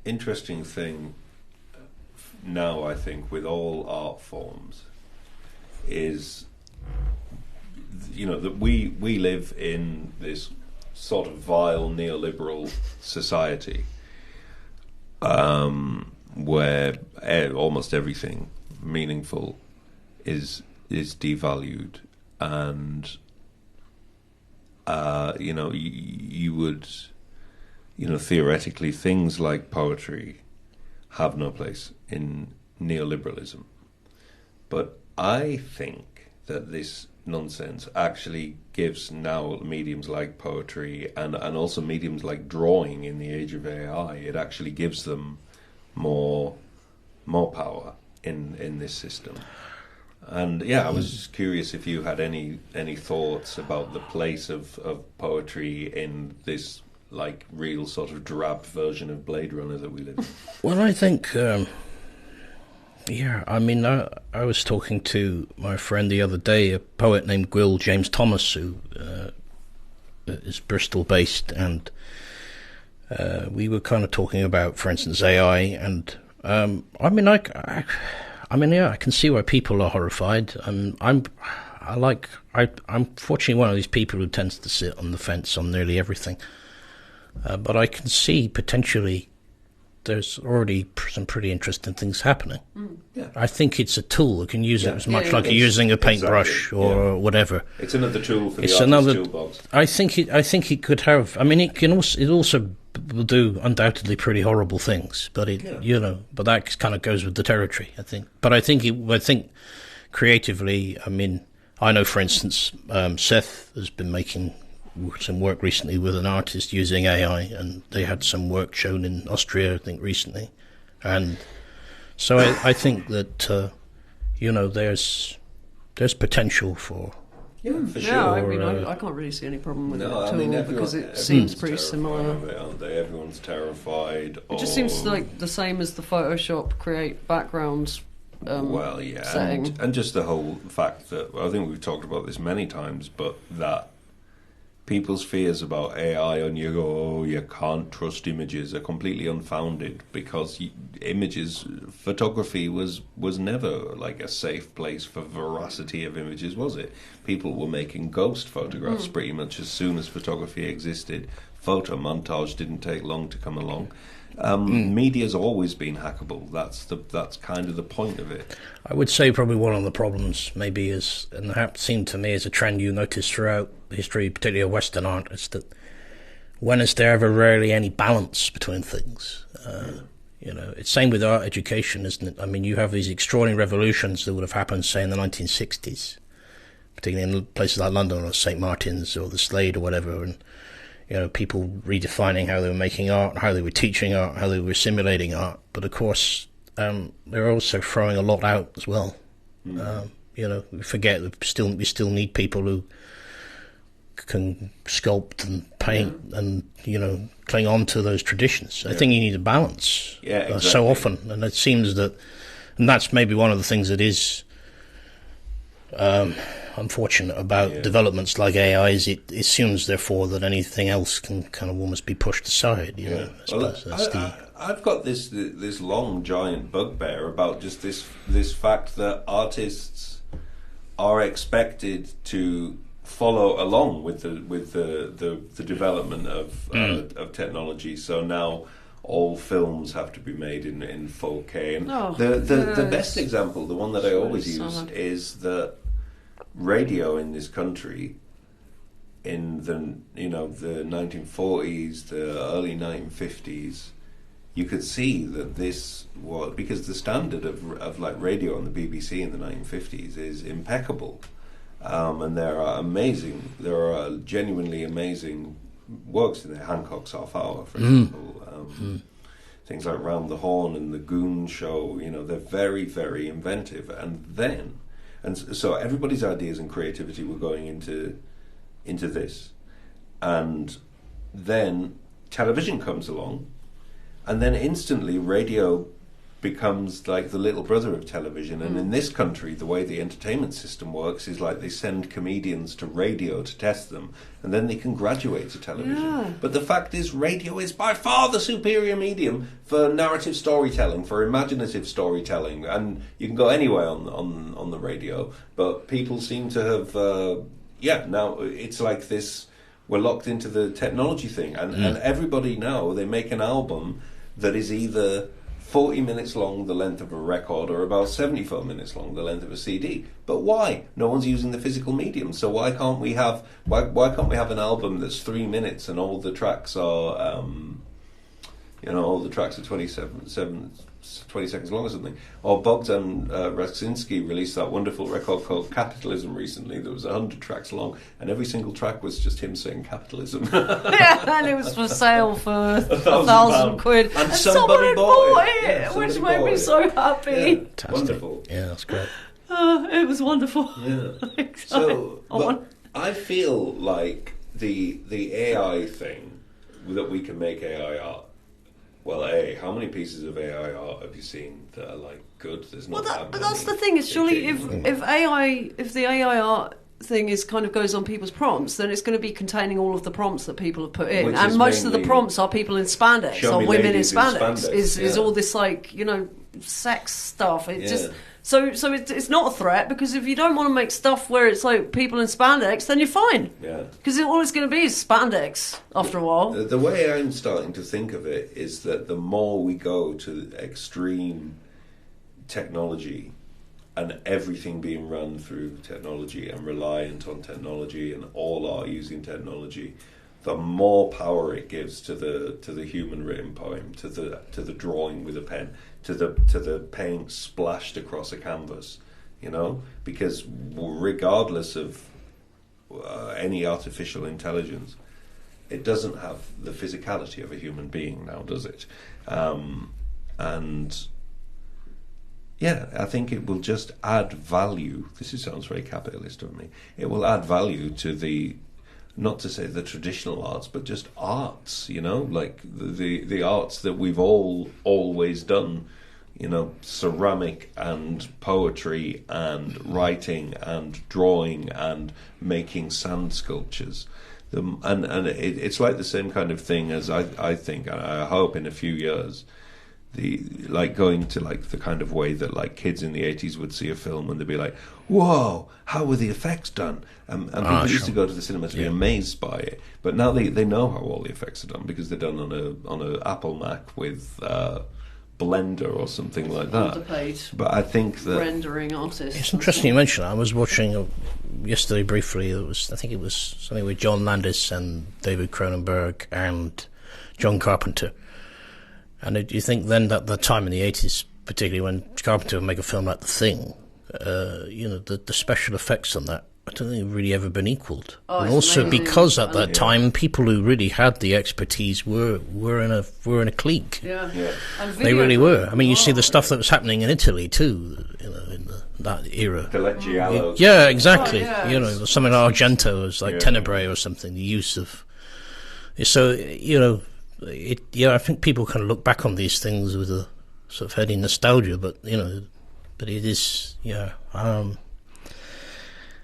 [SPEAKER 3] interesting thing now, I think, with all art forms is, that we live in this sort of vile neoliberal society where almost everything meaningful is devalued, and you would, theoretically, things like poetry have no place in neoliberalism. But I think that this nonsense actually gives now mediums like poetry and also mediums like drawing in the age of AI, it actually gives them more power in this system. And I was just curious if you had any thoughts about the place of poetry in this like real sort of drab version of Blade Runner that we live in.
[SPEAKER 5] Well, I think I was talking to my friend the other day, a poet named Will James Thomas, who is Bristol based, and we were kind of talking about, for instance, AI, and I can see why people are horrified. I'm fortunately one of these people who tends to sit on the fence on nearly everything, but I can see potentially there's already some pretty interesting things happening. Yeah. I think it's a tool. You can use it as much like you're using a paintbrush or whatever.
[SPEAKER 3] It's another tool for the artist's toolbox.
[SPEAKER 5] I think it could have. I mean, it also will do undoubtedly pretty horrible things, but but that kind of goes with the territory, I think. But I think creatively, I mean, I know, for instance, Seth has been making some work recently with an artist using AI, and they had some work shown in Austria, I think, recently. And so I think that there's potential for.
[SPEAKER 3] Yeah, for sure.
[SPEAKER 4] Yeah, I mean, I can't really see any problem with it at all, because it seems pretty similar.
[SPEAKER 3] Aren't they? Everyone's terrified.
[SPEAKER 4] It just seems like the same as the Photoshop create backgrounds. Setting.
[SPEAKER 3] And just the whole fact that I think we've talked about this many times, but that people's fears about AI and you can't trust images are completely unfounded, because photography was never like a safe place for veracity of images, was it? People were making ghost photographs pretty much as soon as photography existed. Photo montage didn't take long to come along. Media's always been hackable. That's kind of the point of it.
[SPEAKER 5] I would say probably one of the problems maybe is, and that seemed to me as a trend you notice throughout history, particularly of Western art, is that when is there ever rarely any balance between things? It's same with art education, isn't it? I mean, you have these extraordinary revolutions that would have happened, say, in the 1960s, particularly in places like London or St. Martin's or the Slade or whatever, and people redefining how they were making art, how they were teaching art, how they were simulating art. But of course, they're also throwing a lot out as well. We forget that we still need people who can sculpt and paint and cling on to those traditions. I think you need a balance.
[SPEAKER 3] Exactly.
[SPEAKER 5] So often, and it seems that, and that's maybe one of the things that is unfortunate about developments like AI, is it assumes therefore that anything else can kind of almost be pushed aside.
[SPEAKER 3] I've got this long giant bugbear about just this fact that artists are expected to follow along with the development of technology. So now all films have to be made in 4K. And the best example, the one that I always use, is that radio in this country in the 1940s, the early 1950s, you could see that this was because the standard of like radio on the BBC in the 1950s is impeccable, and there are genuinely amazing works in there. Hancock's Half Hour, for example, things like Round the Horn and the Goon Show. They're very, very inventive, and so everybody's ideas and creativity were going into this, and then television comes along. And then instantly radio becomes like the little brother of television. And in this country, the way the entertainment system works is like they send comedians to radio to test them, and then they can graduate to television. Yeah. But the fact is, radio is by far the superior medium for narrative storytelling, for imaginative storytelling. And you can go anywhere on the radio, but people seem to have... now it's like this... We're locked into the technology thing. And everybody now, they make an album that is either 40 minutes long, the length of a record, or about 74 minutes long, the length of a CD. But why? No one's using the physical medium. So why can't we have an album that's 3 minutes and all the tracks are 20 seconds long or something? Or Bogdan Raczynski released that wonderful record called Capitalism recently that was 100 tracks long, and every single track was just him saying capitalism.
[SPEAKER 4] Yeah, and it was for sale for £1,000.
[SPEAKER 3] And somebody bought it.
[SPEAKER 4] Yeah, which made me so happy.
[SPEAKER 3] Yeah. Wonderful.
[SPEAKER 5] Yeah, that's great.
[SPEAKER 4] It was wonderful.
[SPEAKER 3] Yeah. So, I feel like the AI thing, that we can make AI art. Well, how many pieces of AI art have you seen that are like good? There's not that many.
[SPEAKER 4] But that's the thing. Is surely if the AI art thing is kind of goes on people's prompts, then it's going to be containing all of the prompts that people have put in, and most of the prompts are people in spandex or women in spandex. Is all this like sex stuff? It just. So it's not a threat, because if you don't want to make stuff where it's like people in spandex, then you're fine. Yeah. Because all it's going to be is spandex after a while.
[SPEAKER 3] The way I'm starting to think of it is that the more we go to extreme technology and everything being run through technology and reliant on technology and all are using technology, the more power it gives to the human written poem, to the drawing with a pen, to the paint splashed across a canvas, because regardless of any artificial intelligence, it doesn't have the physicality of a human being now, does it? And yeah, I think it will just add value. This sounds very capitalist of me. It will add value to the, not to say the traditional arts, but just arts, like the arts that we've always done, ceramic and poetry and writing and drawing and making sand sculptures. It's like the same kind of thing as I think, and I hope in a few years, going to like the kind of way that like kids in the 80s would see a film and they'd be like, whoa, how were the effects done? And people used to go to the cinema to be amazed by it, but now they know how all the effects are done, because they're done on a Apple Mac with Blender or something like that.
[SPEAKER 4] Underpaid.
[SPEAKER 3] But I think that
[SPEAKER 4] rendering artists.
[SPEAKER 5] It's interesting you mention that. I was watching yesterday briefly. I think it was something with John Landis and David Cronenberg and John Carpenter. And you think then that the time in the 80s, particularly when Carpenter would make a film like The Thing, the special effects on that, I don't think they've really ever been equalled. And also amazing. Because at that time, people who really had the expertise were in a clique. Yeah. They really were. I mean, you see the stuff that was happening in Italy too, in that era.
[SPEAKER 3] Giallo.
[SPEAKER 5] Yeah, exactly. Something like Argento was like Tenebrae or something. The use of so I think people kind of look back on these things with a sort of heady nostalgia, but it is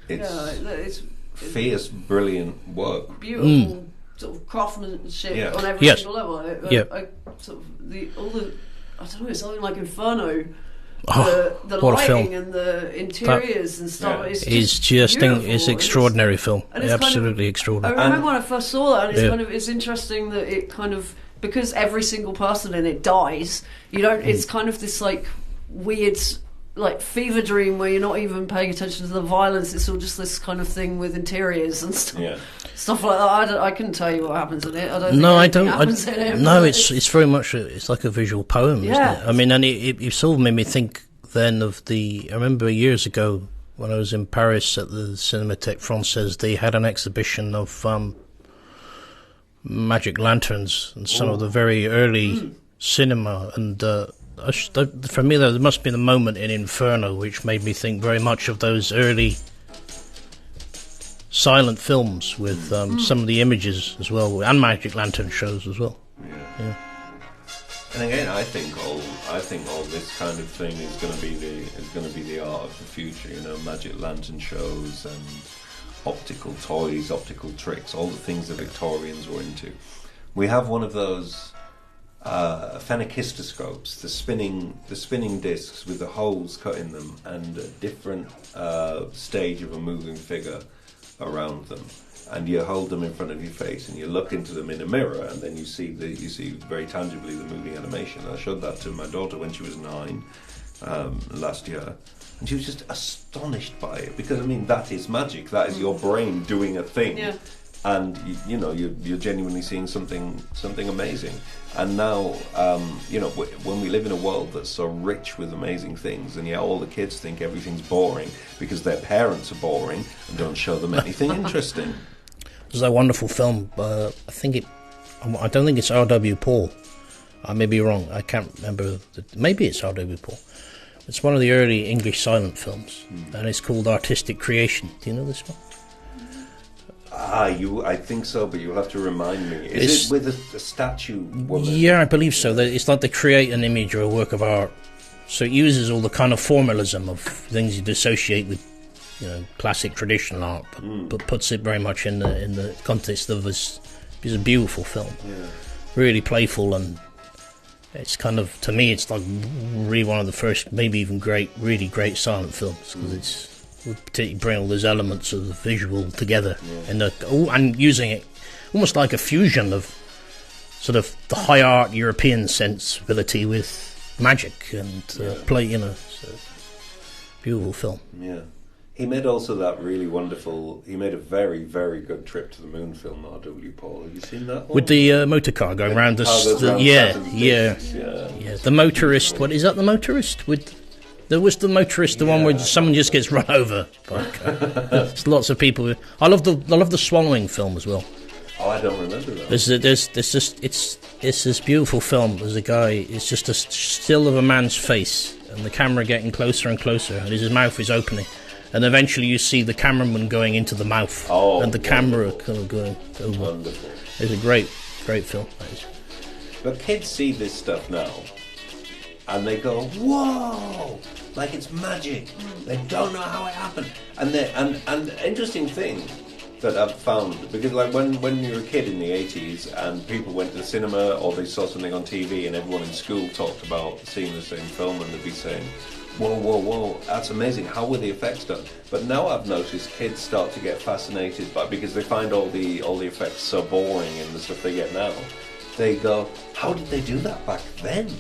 [SPEAKER 3] it's fierce, brilliant work.
[SPEAKER 4] Beautiful sort of craftsmanship on every single level. I don't know, it's something like Inferno. the
[SPEAKER 5] what a
[SPEAKER 4] lighting
[SPEAKER 5] film.
[SPEAKER 4] and the interiors and stuff.
[SPEAKER 3] Yeah.
[SPEAKER 4] It's just beautiful.
[SPEAKER 5] It's extraordinary film.
[SPEAKER 4] And it's
[SPEAKER 5] Absolutely
[SPEAKER 4] I
[SPEAKER 5] extraordinary.
[SPEAKER 4] remember when I first saw that, and it's interesting that it kind of, because every single person in it dies, it's kind of this like weird like fever dream where you're not even paying attention to the violence. It's all just this kind of thing with interiors and stuff like that. I couldn't tell you what happens in it. I don't. Happens in it,
[SPEAKER 5] no, it's very much it's like a visual poem, isn't it? I mean, and it sort of made me think then of I remember years ago when I was in Paris at the Cinémathèque Française, they had an exhibition of magic lanterns and some of the very early cinema, and for me there must be the moment in Inferno which made me think very much of those early silent films with some of the images as well, and magic lantern shows as well. Yeah.
[SPEAKER 3] And again, I think all this kind of thing is going to be the art of the future. Magic lantern shows and optical toys, optical tricks, all the things the Victorians were into. We have one of those phenakistoscopes, the spinning discs with the holes cut in them and a different stage of a moving figure around them, and you hold them in front of your face and you look into them in a mirror, and then you see very tangibly the moving animation. I showed that to my daughter when she was 9 last year, and she was just astonished by it, because that is magic. That is your brain doing a thing. And you're genuinely seeing something amazing. And now, when we live in a world that's so rich with amazing things, and yet all the kids think everything's boring because their parents are boring and don't show them anything interesting.
[SPEAKER 5] There's a wonderful film. I don't think it's R.W. Paul. I may be wrong. I can't remember. Maybe it's R.W. Paul. It's one of the early English silent films, and it's called Artistic Creation. Do you know this one?
[SPEAKER 3] I think so, but you'll have to remind me. Is it with a statue woman?
[SPEAKER 5] Yeah, I believe so. It's like they create an image or a work of art. So it uses all the kind of formalism of things you'd associate with, classic traditional art, but puts it very much in the context of this. It's a beautiful film, really playful, and it's kind of, to me, it's like really one of the first, maybe even really great silent films, because it's particularly bring all those elements of the visual together, and using it almost like a fusion of sort of the high art European sensibility with magic and play. So beautiful film. Yeah.
[SPEAKER 3] He made also that really wonderful. He made a very, very good Trip to the Moon film, R.W. Paul. Have you seen that one?
[SPEAKER 5] With the motor car going around the The Motorist. What is that? The Motorist with. There was the Motorist, the one where someone just gets run over. There's lots of people. I love the Swallowing film as well.
[SPEAKER 3] Oh, I don't remember that.
[SPEAKER 5] It's this beautiful film. There's a guy. It's just a still of a man's face, and the camera getting closer and closer, and his mouth is opening, and eventually you see the cameraman going into the mouth, and the camera kind of going over.
[SPEAKER 3] Wonderful.
[SPEAKER 5] It's a great film.
[SPEAKER 3] But kids see this stuff now, and they go, "Whoa!" Like it's magic. They don't know how it happened. And the interesting thing that I've found, because like when you were a kid in the 80s and people went to the cinema or they saw something on TV and everyone in school talked about seeing the same film, and they'd be saying, whoa, that's amazing, how were the effects done? But now I've noticed kids start to get fascinated by, because they find all the effects so boring in the stuff they get now, they go, how did they do that back then?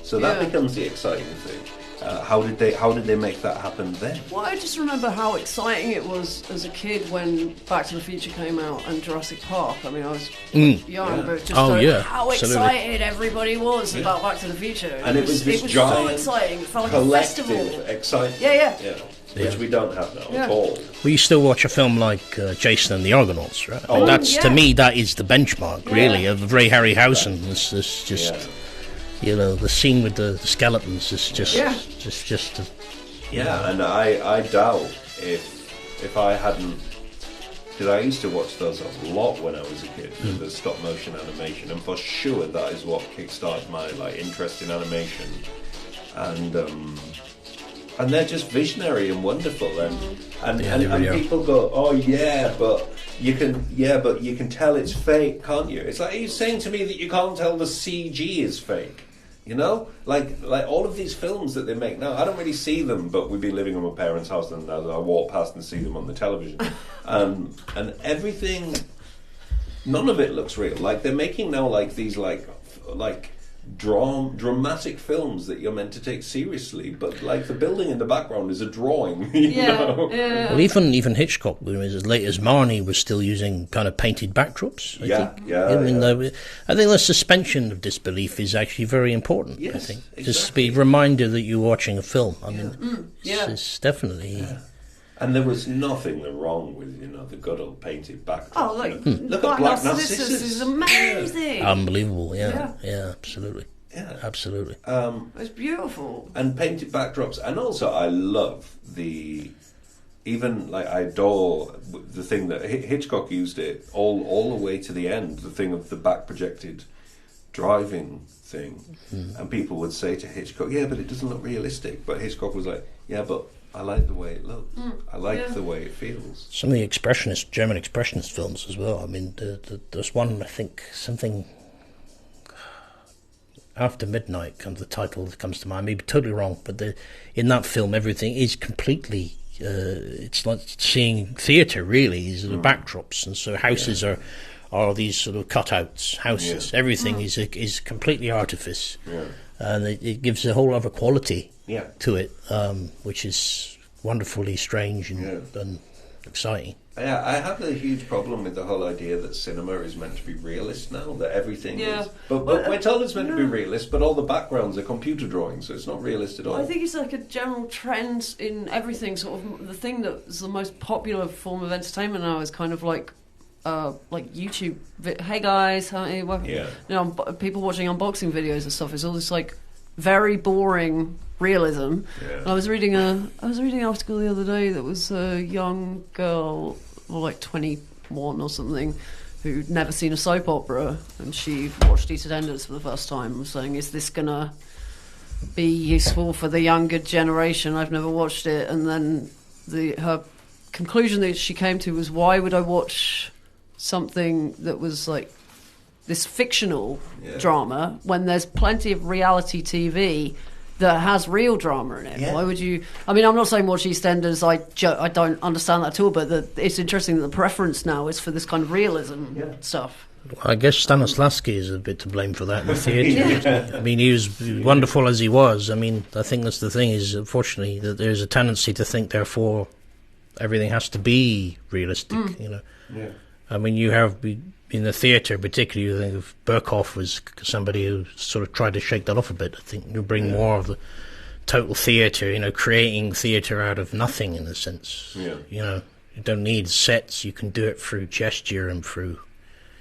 [SPEAKER 3] So that becomes the exciting thing. How did they make that happen then?
[SPEAKER 4] Well, I just remember how exciting it was as a kid when Back to the Future came out and Jurassic Park. I mean, I was young, but just how excited everybody was about Back to the Future.
[SPEAKER 3] And it was
[SPEAKER 4] giant, so exciting. It felt like a festival.
[SPEAKER 3] Excitement.
[SPEAKER 4] Yeah.
[SPEAKER 3] Which we don't have now at all.
[SPEAKER 5] Well, you still watch a film like Jason and the Argonauts, right? To me, that is the benchmark, really, of Ray Harryhausen. This just... the scene with the skeletons is just...
[SPEAKER 3] And I doubt if I hadn't... Because I used to watch those a lot when I was a kid, the stop motion animation, and for sure that is what kickstarted my interest in animation. And they're just visionary and wonderful, and people go, but you can tell it's fake, can't you? It's like, are you saying to me that you can't tell the CG is fake? You know, like all of these films that they make now, I don't really see them, but we'd be living in my parents' house, and I walk past and see them on the television, and everything. None of it looks real. Like they're making now, like these, like dramatic films that you're meant to take seriously, but like the building in the background is a drawing. You know?
[SPEAKER 4] Yeah.
[SPEAKER 5] Well, even Hitchcock, as late as Marnie, was still using kind of painted backdrops. I think the suspension of disbelief is actually very important.
[SPEAKER 3] Yes,
[SPEAKER 5] I think
[SPEAKER 3] exactly.
[SPEAKER 5] just to be a reminder that you're watching a film. I mean, it's definitely.
[SPEAKER 3] Yeah. And there was nothing wrong with, the good old painted backdrop.
[SPEAKER 4] Oh,
[SPEAKER 3] Look at Black Narcissus.
[SPEAKER 4] is amazing.
[SPEAKER 5] Unbelievable, yeah, absolutely.
[SPEAKER 3] Yeah.
[SPEAKER 5] Absolutely.
[SPEAKER 4] It's beautiful.
[SPEAKER 3] And painted backdrops. And also I love I adore the thing that Hitchcock used it all the way to the end, the thing of the back projected driving thing. And people would say to Hitchcock, yeah, but it doesn't look realistic. But Hitchcock was like, yeah, but I like the way it looks. I like the way it feels.
[SPEAKER 5] Some of the German expressionist films as well. I mean, there's one, I think, something After Midnight, the title that comes to mind. Maybe totally wrong, but in that film, everything is completely. It's like seeing theatre, really. These are the backdrops, and so houses are these sort of cutouts. Houses, everything is completely artifice, and it gives a whole other quality. To it, which is wonderfully strange and exciting.
[SPEAKER 3] Yeah, I have a huge problem with the whole idea that cinema is meant to be realist now, that everything is... But we're told it's meant to be realist, but all the backgrounds are computer drawings, so it's not realist at all.
[SPEAKER 4] I think it's like a general trend in everything, sort of. The thing that's the most popular form of entertainment now is kind of like YouTube. Hey guys, people watching unboxing videos and stuff. It's all this like very boring realism. And I was reading an article the other day that was a young girl, or like 21 or something, who'd never seen a soap opera, and she watched EastEnders for the first time, and was saying, is this gonna be useful for the younger generation? I've never watched it. And then her conclusion that she came to was, why would I watch something that was like this fictional drama when there's plenty of reality TV that has real drama in it? Why would you... I mean, I'm not saying watch EastEnders, I don't understand that at all, but it's interesting that the preference now is for this kind of realism stuff.
[SPEAKER 5] I guess Stanislavski is a bit to blame for that in the theatre. I mean, he was wonderful as he was. I mean, I think that's the thing, is unfortunately that there's a tendency to think, therefore, everything has to be realistic, I mean, you have... In the theatre, particularly, you think of Berkoff was somebody who sort of tried to shake that off a bit. I think you bring more of the total theatre, creating theatre out of nothing, in a sense. You don't need sets. You can do it through gesture and through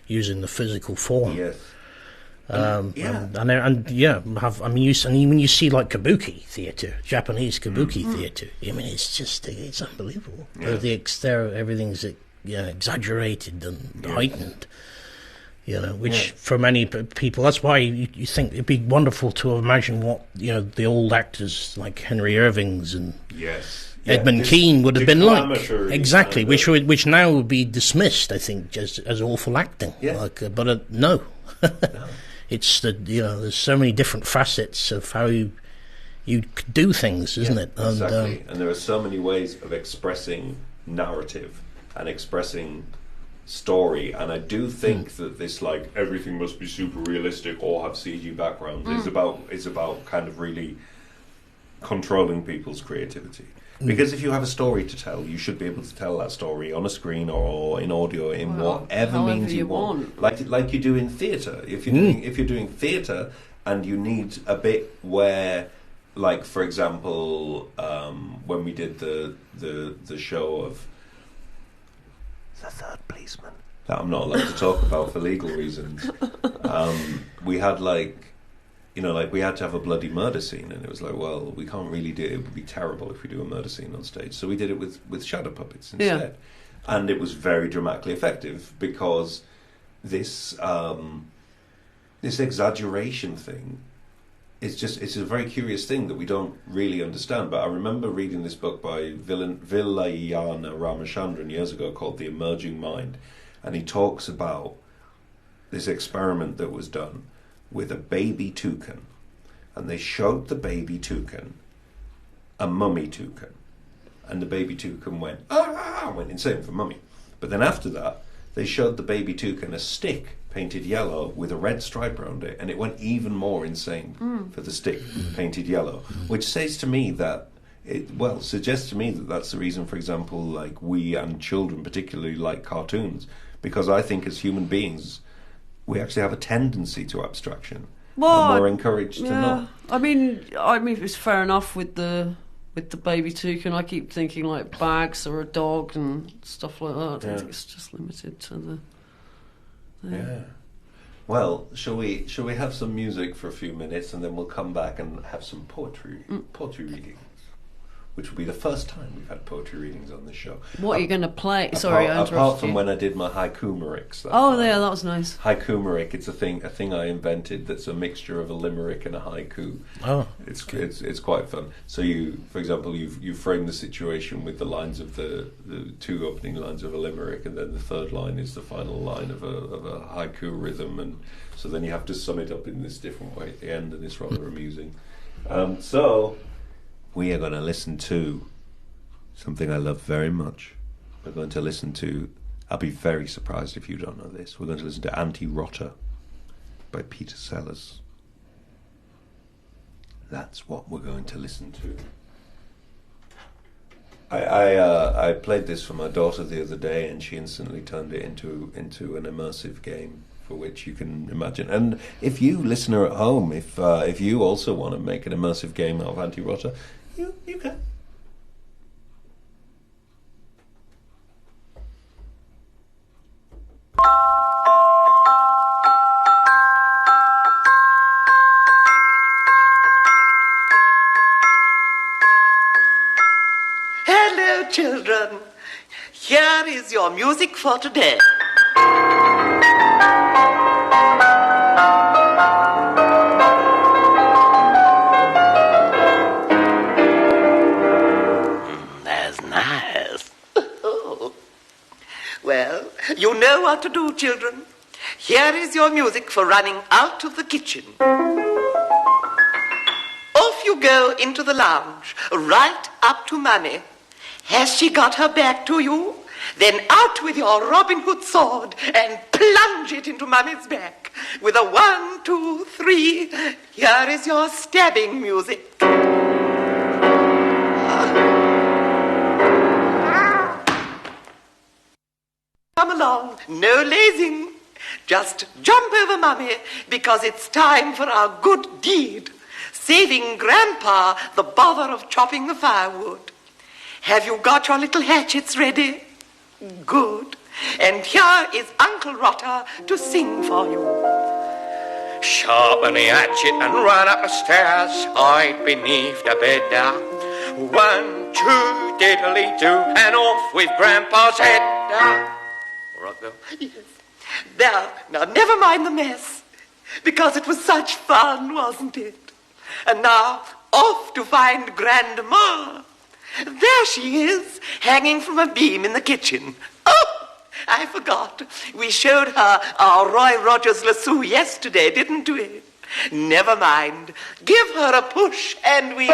[SPEAKER 5] using the physical form. When you see like kabuki theatre, Japanese kabuki theatre, I mean, it's unbelievable. Everything's exaggerated and heightened, which for many people, that's why you think it'd be wonderful to imagine what the old actors like Henry Irving's and Edmund Kean would have been like, exactly, which now would be dismissed, I think, as awful acting. No. It's there's so many different facets of how you do things, isn't it?
[SPEAKER 3] Exactly, and there are so many ways of expressing narrative and expressing story, and I do think that this, like, everything must be super realistic or have CG backgrounds is about kind of really controlling people's creativity. Because if you have a story to tell, you should be able to tell that story on a screen or in audio, in whatever means you want. Like you do in theatre. If you're doing theatre and you need a bit where, like, for example, when we did the show of The Third Policeman, that I'm not allowed to talk about for legal reasons, we had we had to have a bloody murder scene, and it was like, well, we can't really do it. It would be terrible if we do a murder scene on stage. So we did it with shadow puppets instead. And it was very dramatically effective, because this exaggeration thing, it's a very curious thing that we don't really understand. But I remember reading this book by Vilayana Ramachandran years ago called The Emerging Mind, and he talks about this experiment that was done with a baby toucan, and they showed the baby toucan a mummy toucan, and the baby toucan went insane for mummy. But then after that, they showed the baby toucan a stick painted yellow with a red stripe around it, and it went even more insane for the stick painted yellow, which says to me that suggests to me that that's the reason, for example, like we and children particularly like cartoons, because I think as human beings we actually have a tendency to abstraction.
[SPEAKER 4] Well,
[SPEAKER 3] and we're encouraged to not.
[SPEAKER 4] I mean, it's fair enough with the baby toucan. I keep thinking like bags or a dog and stuff like that. I don't think it's just limited to the.
[SPEAKER 3] Yeah. Well, shall we have some music for a few minutes, and then we'll come back and have some poetry readings, which will be the first time we've had poetry readings on this show.
[SPEAKER 4] What are you going to play? Sorry, I interrupted
[SPEAKER 3] apart from
[SPEAKER 4] you.
[SPEAKER 3] when I did my haiku-merics.
[SPEAKER 4] That was nice.
[SPEAKER 3] Haiku-meric, it's a thing I invented that's a mixture of a limerick and a haiku. Oh, it's quite fun. So for example, you frame the situation with the lines of the two opening lines of a limerick, and then the third line is the final line of a haiku rhythm, and so then you have to sum it up in this different way at the end, and it's rather amusing. So we are going to listen to something I love very much. We're going to listen to, I'll be very surprised if you don't know this, we're going to listen to Anti-Rotter by Peter Sellers. That's what we're going to listen to. I played this for my daughter the other day, and she instantly turned it into an immersive game for which you can imagine. And if you, listener at home, if you also want to make an immersive game out of Anti-Rotter, you can.
[SPEAKER 6] Hello, children. Here is your music for today. That's nice. Well, you know what to do, children. Here is your music for running out of the kitchen. Off you go into the lounge, right up to Mummy. Has she got her back to you? Then out with your Robin Hood sword and plunge it into Mummy's back. With a 1, 2, 3, here is your stabbing music. Come along, no lazing. Just jump over Mummy, because it's time for our good deed, saving Grandpa the bother of chopping the firewood. Have you got your little hatchets ready? Good. And here is Uncle Rotter to sing for you.
[SPEAKER 7] Sharpen the hatchet and run up the stairs, hide beneath the bed now. 1, 2, diddly-do, and off with Grandpa's head down. All right, Bill?
[SPEAKER 6] Yes. There, now never mind the mess, because it was such fun, wasn't it? And now, off to find Grandma. There she is, hanging from a beam in the kitchen. Oh, I forgot. We showed her our Roy Rogers lasso yesterday, didn't we? Never mind. Give her a push and we'll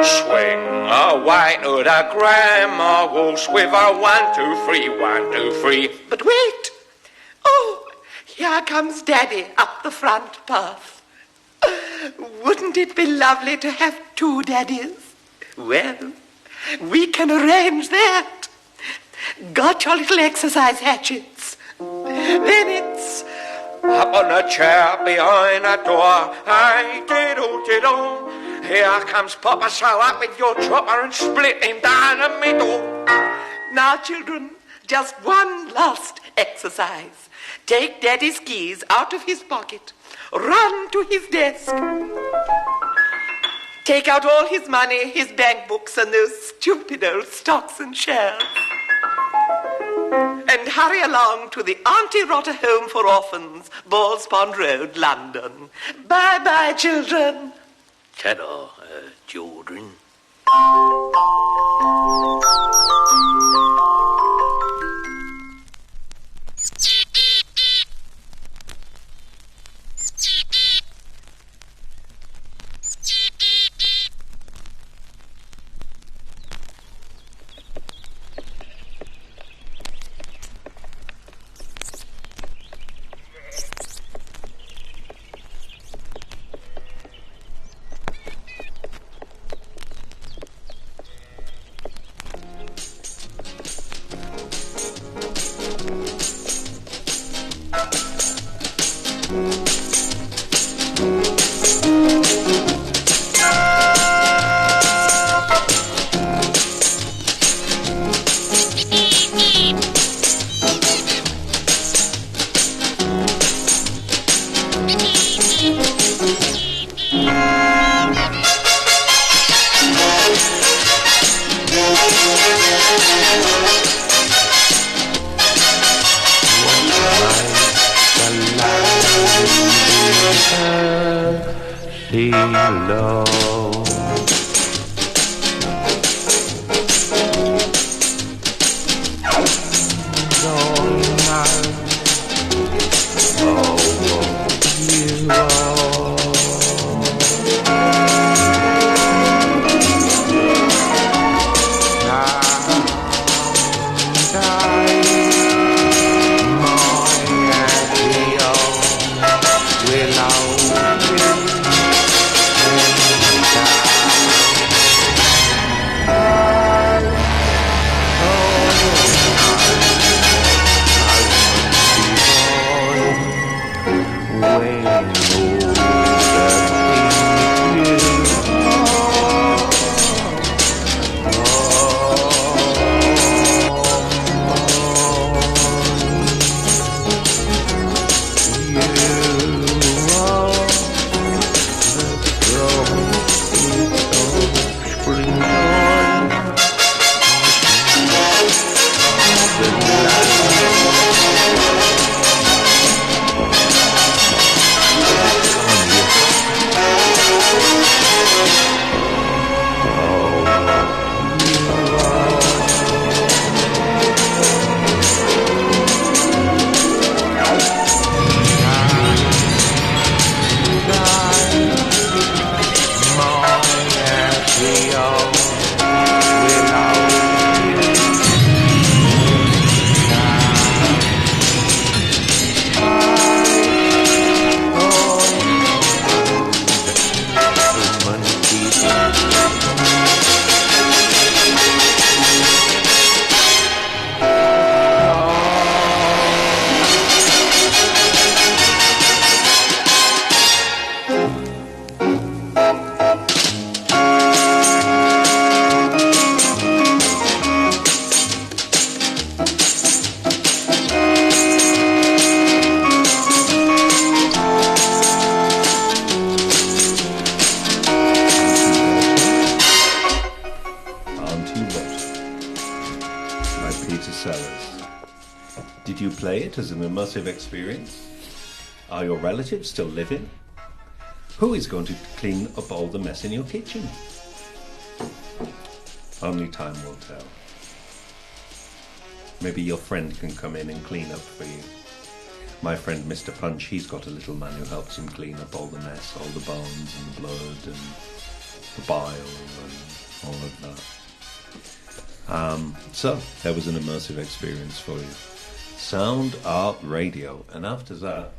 [SPEAKER 7] swing away to the Grandma waltz with a 1, 2, 3, 1, 2, 3.
[SPEAKER 6] But wait. Oh, here comes Daddy up the front path. Wouldn't it be lovely to have 2 daddies? Well, we can arrange that. Got your little exercise hatchets? Then it's
[SPEAKER 7] up on a chair behind a door. Hey, diddle, diddle. Here comes Papa, so up with your chopper and split him down the middle.
[SPEAKER 6] Now, children, just one last exercise. Take Daddy's keys out of his pocket. Run to his desk. Take out all his money, his bank books, and those stupid old stocks and shares. And hurry along to the Auntie Rotter Home for Orphans, Balls Pond Road, London. Bye-bye, children.
[SPEAKER 7] Ta-da, children.
[SPEAKER 3] Did you play it as an immersive experience? Are your relatives still living? Who is going to clean up all the mess in your kitchen? Only time will tell. Maybe your friend can come in and clean up for you. My friend Mr. Punch, he's got a little man who helps him clean up all the mess, all the bones and the blood and the bile and all of that. So, that was an immersive experience for you. Sound Art Radio. And after that,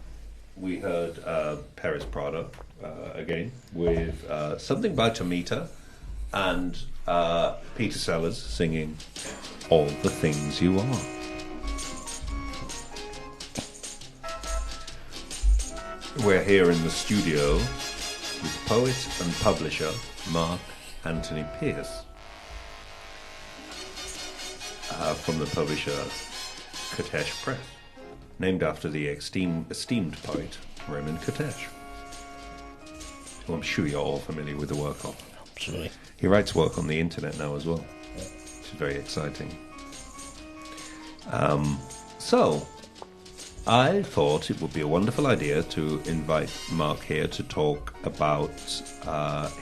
[SPEAKER 3] we heard Paris Prado again with something by Tomita and Peter Sellers singing All the Things You Are. We're here in the studio with poet and publisher Mark Anthony Pearce from the publisher Kertecz Press, named after the esteemed poet Raymond Kertecz, who I'm sure you're all familiar with the work of.
[SPEAKER 5] Absolutely.
[SPEAKER 3] He writes work on the internet now as well, which is very exciting. So, I thought it would be a wonderful idea to invite Mark here to talk about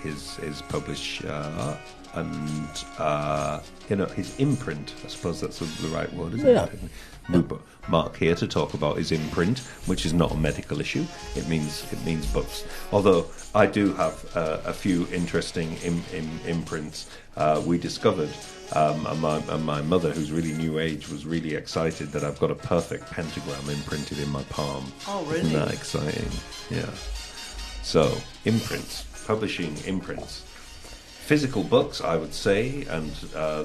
[SPEAKER 3] his publisher and his imprint. I suppose that's the right word, isn't it? Mark here to talk about his imprint, which is not a medical issue. It means books. Although I do have a few interesting imprints we discovered. And my mother, who's really new age, was really excited that I've got a perfect pentagram imprinted in my palm.
[SPEAKER 5] Oh, really?
[SPEAKER 3] Isn't that exciting? Yeah. So, imprints, publishing imprints. Physical books, I would say, and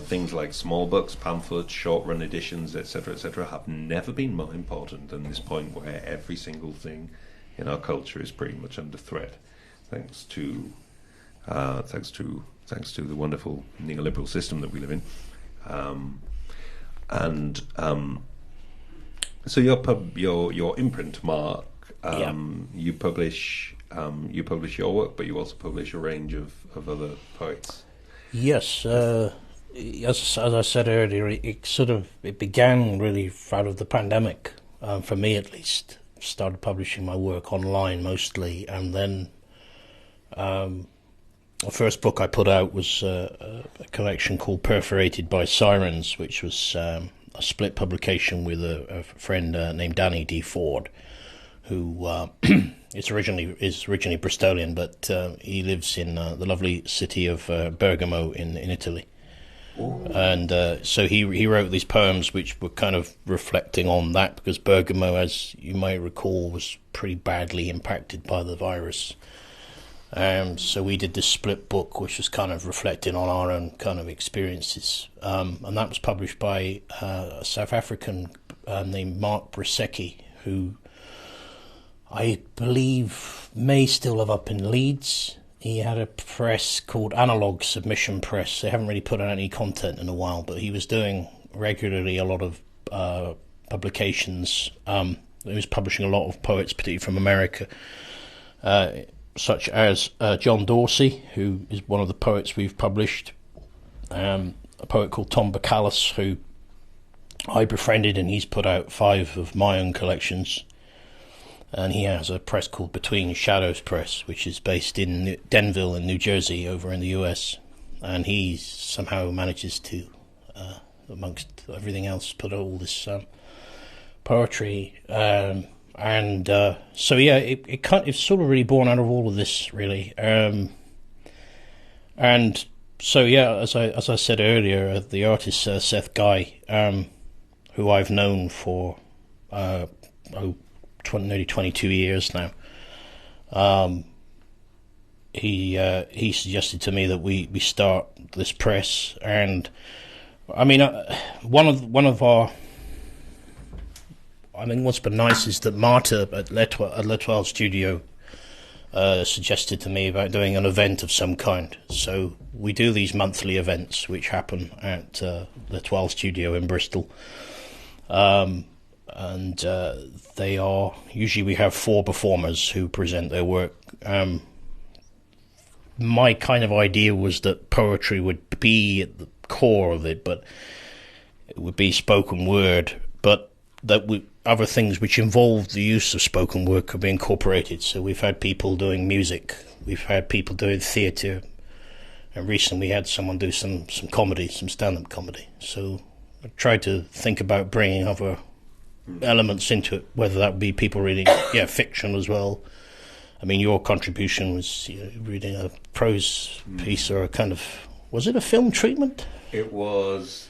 [SPEAKER 3] things like small books, pamphlets, short-run editions, etc., have never been more important than this point where every single thing in our culture is pretty much under threat, thanks to the wonderful neoliberal system that we live in. So your imprint, Mark, you publish your work, but you also publish a range of other poets.
[SPEAKER 5] Yes, as I said earlier, it began really out of the pandemic, for me at least. Started publishing my work online mostly, and then the first book I put out was a collection called Perforated by Sirens, which was a split publication with a friend named Danny D. Ford, who is originally Bristolian, but he lives in the lovely city of Bergamo in Italy. Ooh. And so he wrote these poems which were kind of reflecting on that, because Bergamo, as you might recall, was pretty badly impacted by the virus. So we did this split book which was kind of reflecting on our own kind of experiences. And that was published by a South African named Mark Brisecki, who I believe may still live up in Leeds. He had a press called Analog Submission Press. They haven't really put out any content in a while, but he was doing regularly a lot of publications. He was publishing a lot of poets, particularly from America, such as John Dorsey, who is one of the poets we've published, a poet called Tom Bacalus, who I befriended, and he's put out 5 of my own collections. And he has a press called Between Shadows Press, which is based in Denville in New Jersey over in the US. And he somehow manages to, amongst everything else, put all this poetry. So yeah, it's sort of really born out of all of this, really. And so yeah, as I said earlier, the artist Seth Guy, who I've known for nearly 22 years now. He suggested to me that we start this press, and I mean, what's been nice is that Marta at L'Etoile Studio suggested to me about doing an event of some kind. So we do these monthly events which happen at L'Etoile Studio in Bristol. And they are, usually we have 4 performers who present their work. My kind of idea was that poetry would be at the core of it, but it would be spoken word, but that other things which involve the use of spoken word could be incorporated. So we've had people doing music, we've had people doing theatre, and recently we had someone do some comedy, some stand-up comedy. So I tried to think about bringing other elements into it, whether that would be people reading fiction as well. I mean, your contribution was reading a prose piece or a kind of, was it a film treatment?
[SPEAKER 3] It was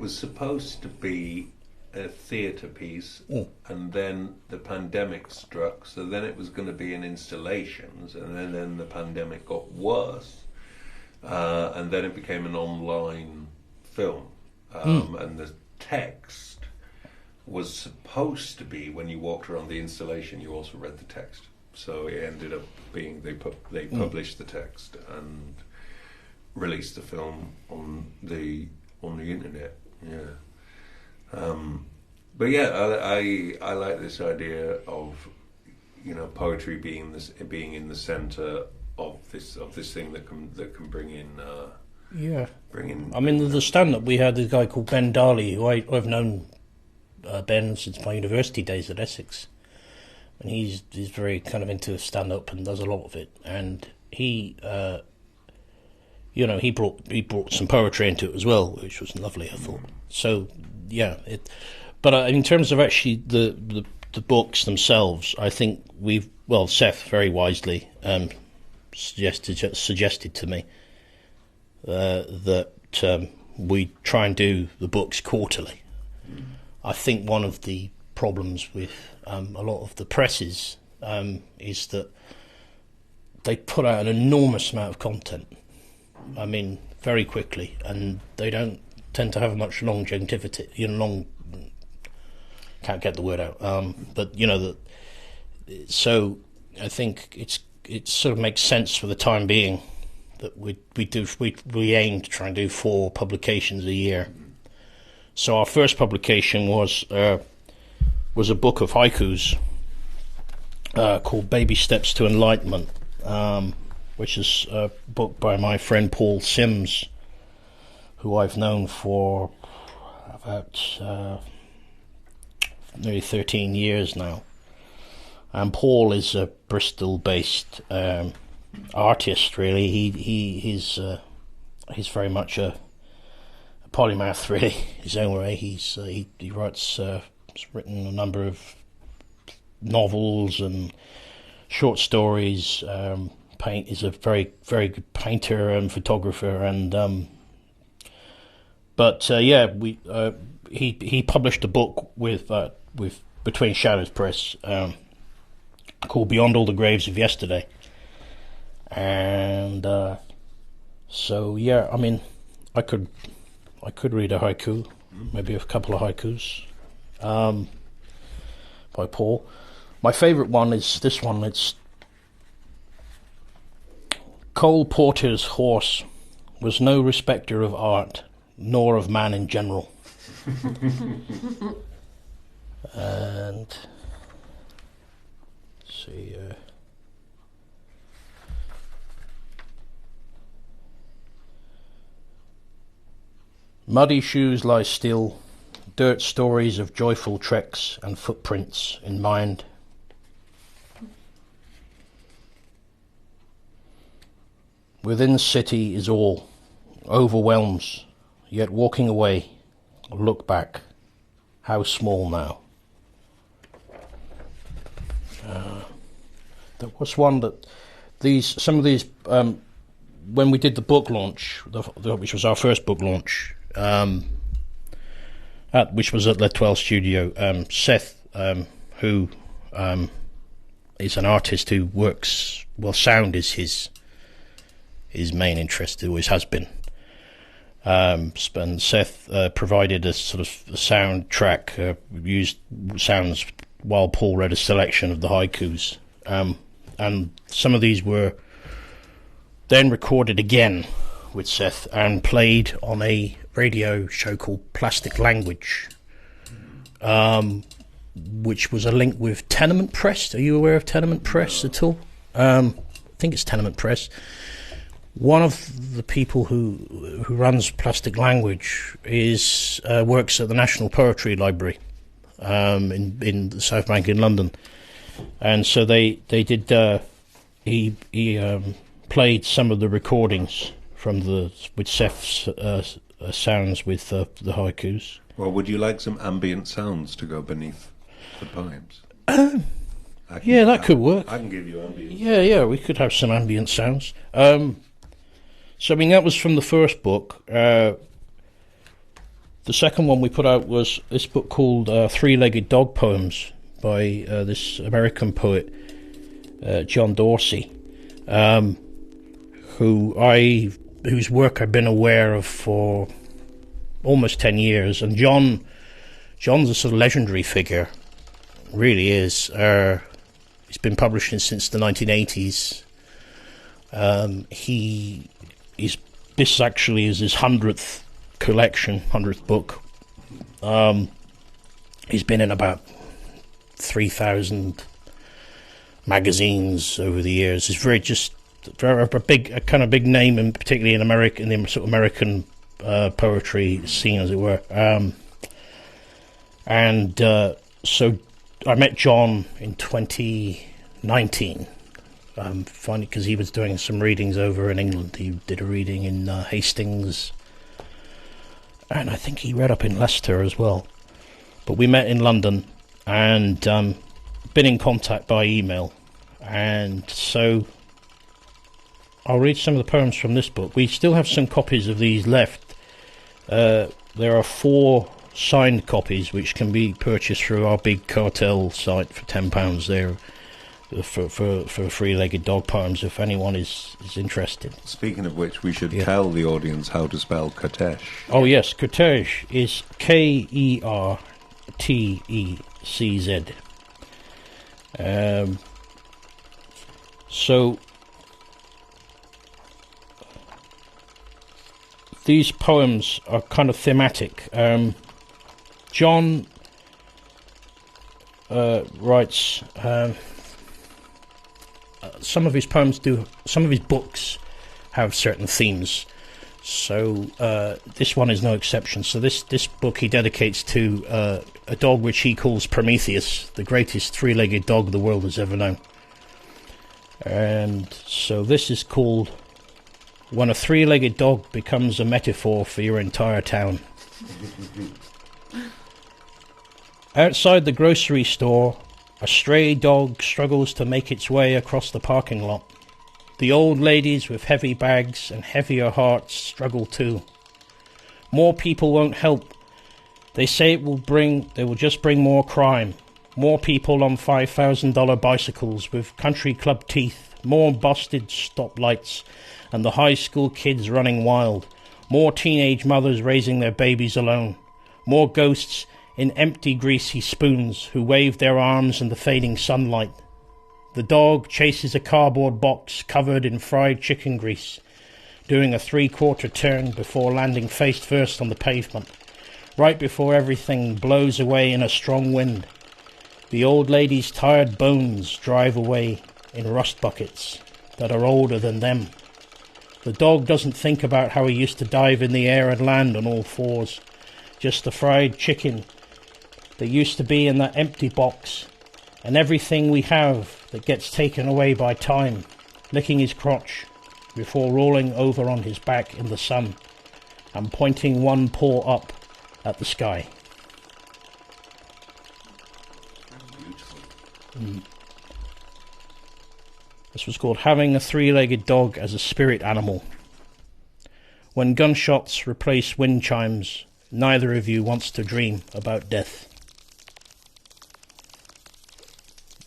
[SPEAKER 3] supposed to be a theatre piece, and then the pandemic struck, so then it was going to be in installations, and then the pandemic got worse, and then it became an online film, and the text was supposed to be, when you walked around the installation, you also read the text. So it ended up being they published the text and released the film on the internet. Yeah, but yeah, I like this idea of poetry being in the center of this thing that can bring in. I mean, the stand-up we had, this guy called Ben Darley, who I've known Ben since my university days at Essex, and he's very kind of into stand-up and does a lot of it. And he brought some poetry into it as well, which was lovely, I thought. So yeah, But in terms of actually the books themselves, I think Seth very wisely suggested to me that we try and do the books quarterly. I think one of the problems with a lot of the presses is that they put out an enormous amount of content. I mean, very quickly, and they don't tend to have much longevity.
[SPEAKER 5] can't get the word out. But you know, so I think it sort of makes sense for the time being that we aim to try and do 4 publications a year. So our first publication was a book of haikus called Baby Steps to Enlightenment, which is a book by my friend Paul Sims, who I've known for about nearly 13 years now. And Paul is a Bristol-based artist, really. He's very much a polymath, really, his own way. He writes, he's written a number of novels and short stories. Is a very, very good painter and photographer, and he published a book with between Kertecz Press called Beyond All the Graves of Yesterday, and so yeah, I mean, I could read a haiku, maybe a couple of haikus by Paul. My favourite one is this one. It's Cole Porter's horse was no respecter of art, nor of man in general. And let's see. Muddy shoes lie still, dirt stories of joyful treks and footprints in mind. Within city is all, overwhelms, yet walking away, look back, how small now. There was one that some of these, when we did the book launch, which was our first book launch, which was at the 12 Studio, Seth, who is an artist who works, well, sound is his main interest, it always has been. And Seth provided a sort of a soundtrack, used sounds while Paul read a selection of the haikus. And some of these were then recorded again with Seth and played on a radio show called Plastic Language, which was a link with Tenement Press. Are you aware of Tenement Press at all? I think it's Tenement Press. One of the people who runs Plastic Language works at the National Poetry Library in the South Bank in London, and so they did. He played some of the recordings from with Seth's sounds with the haikus.
[SPEAKER 3] Well, would you like some ambient sounds to go beneath the poems?
[SPEAKER 5] Yeah, that could work.
[SPEAKER 3] I can give you ambient.
[SPEAKER 5] Yeah, we could have some ambient sounds. So, I mean, that was from the first book. The second one we put out was this book called Three-Legged Dog Poems by this American poet, John Dorsey, whose work I've been aware of for almost 10 years. And John's a sort of legendary figure, really is. He's been publishing since the 1980s. This actually is his 100th collection, 100th book. He's been in about 3,000 magazines over the years. He's very a big name, and particularly in America, in the sort of American poetry scene, as it were. So I met John in 2019. Finally, because he was doing some readings over in England. He did a reading in Hastings, and I think he read up in Leicester as well. But we met in London and been in contact by email, and so I'll read some of the poems from this book. We still have some copies of these left. There are 4 signed copies which can be purchased through our big cartel site for £10 there. For Three-Legged Dog Poems, if anyone is interested.
[SPEAKER 3] Speaking of which, we should tell the audience how to spell Kertecz.
[SPEAKER 5] Oh yes, Kertecz is Kertecz, So these poems are kind of thematic. John writes some of his books have certain themes. So this one is no exception. So this book he dedicates to a dog which he calls Prometheus, the greatest three-legged dog the world has ever known. And so this is called When a Three-Legged Dog Becomes a Metaphor for Your Entire Town. Outside the grocery store, a stray dog struggles to make its way across the parking lot. The old ladies with heavy bags and heavier hearts struggle too. More people won't help. They say they will just bring more crime. More people on $5,000 bicycles with country club teeth. More busted stoplights and the high school kids running wild. More teenage mothers raising their babies alone. More ghosts in empty greasy spoons who wave their arms in the fading sunlight. The dog chases a cardboard box covered in fried chicken grease, doing a 3/4 turn before landing face first on the pavement, right before everything blows away in a strong wind. The old lady's tired bones drive away in rust buckets that are older than them. The dog doesn't think about how he used to dive in the air and land on all fours, just the fried chicken that used to be in that empty box, and everything we have that gets taken away by time, licking his crotch before rolling over on his back in the sun and pointing one paw up at the sky. This was called Having a Three-Legged Dog as a Spirit Animal. When gunshots replace wind chimes, neither of you wants to dream about death.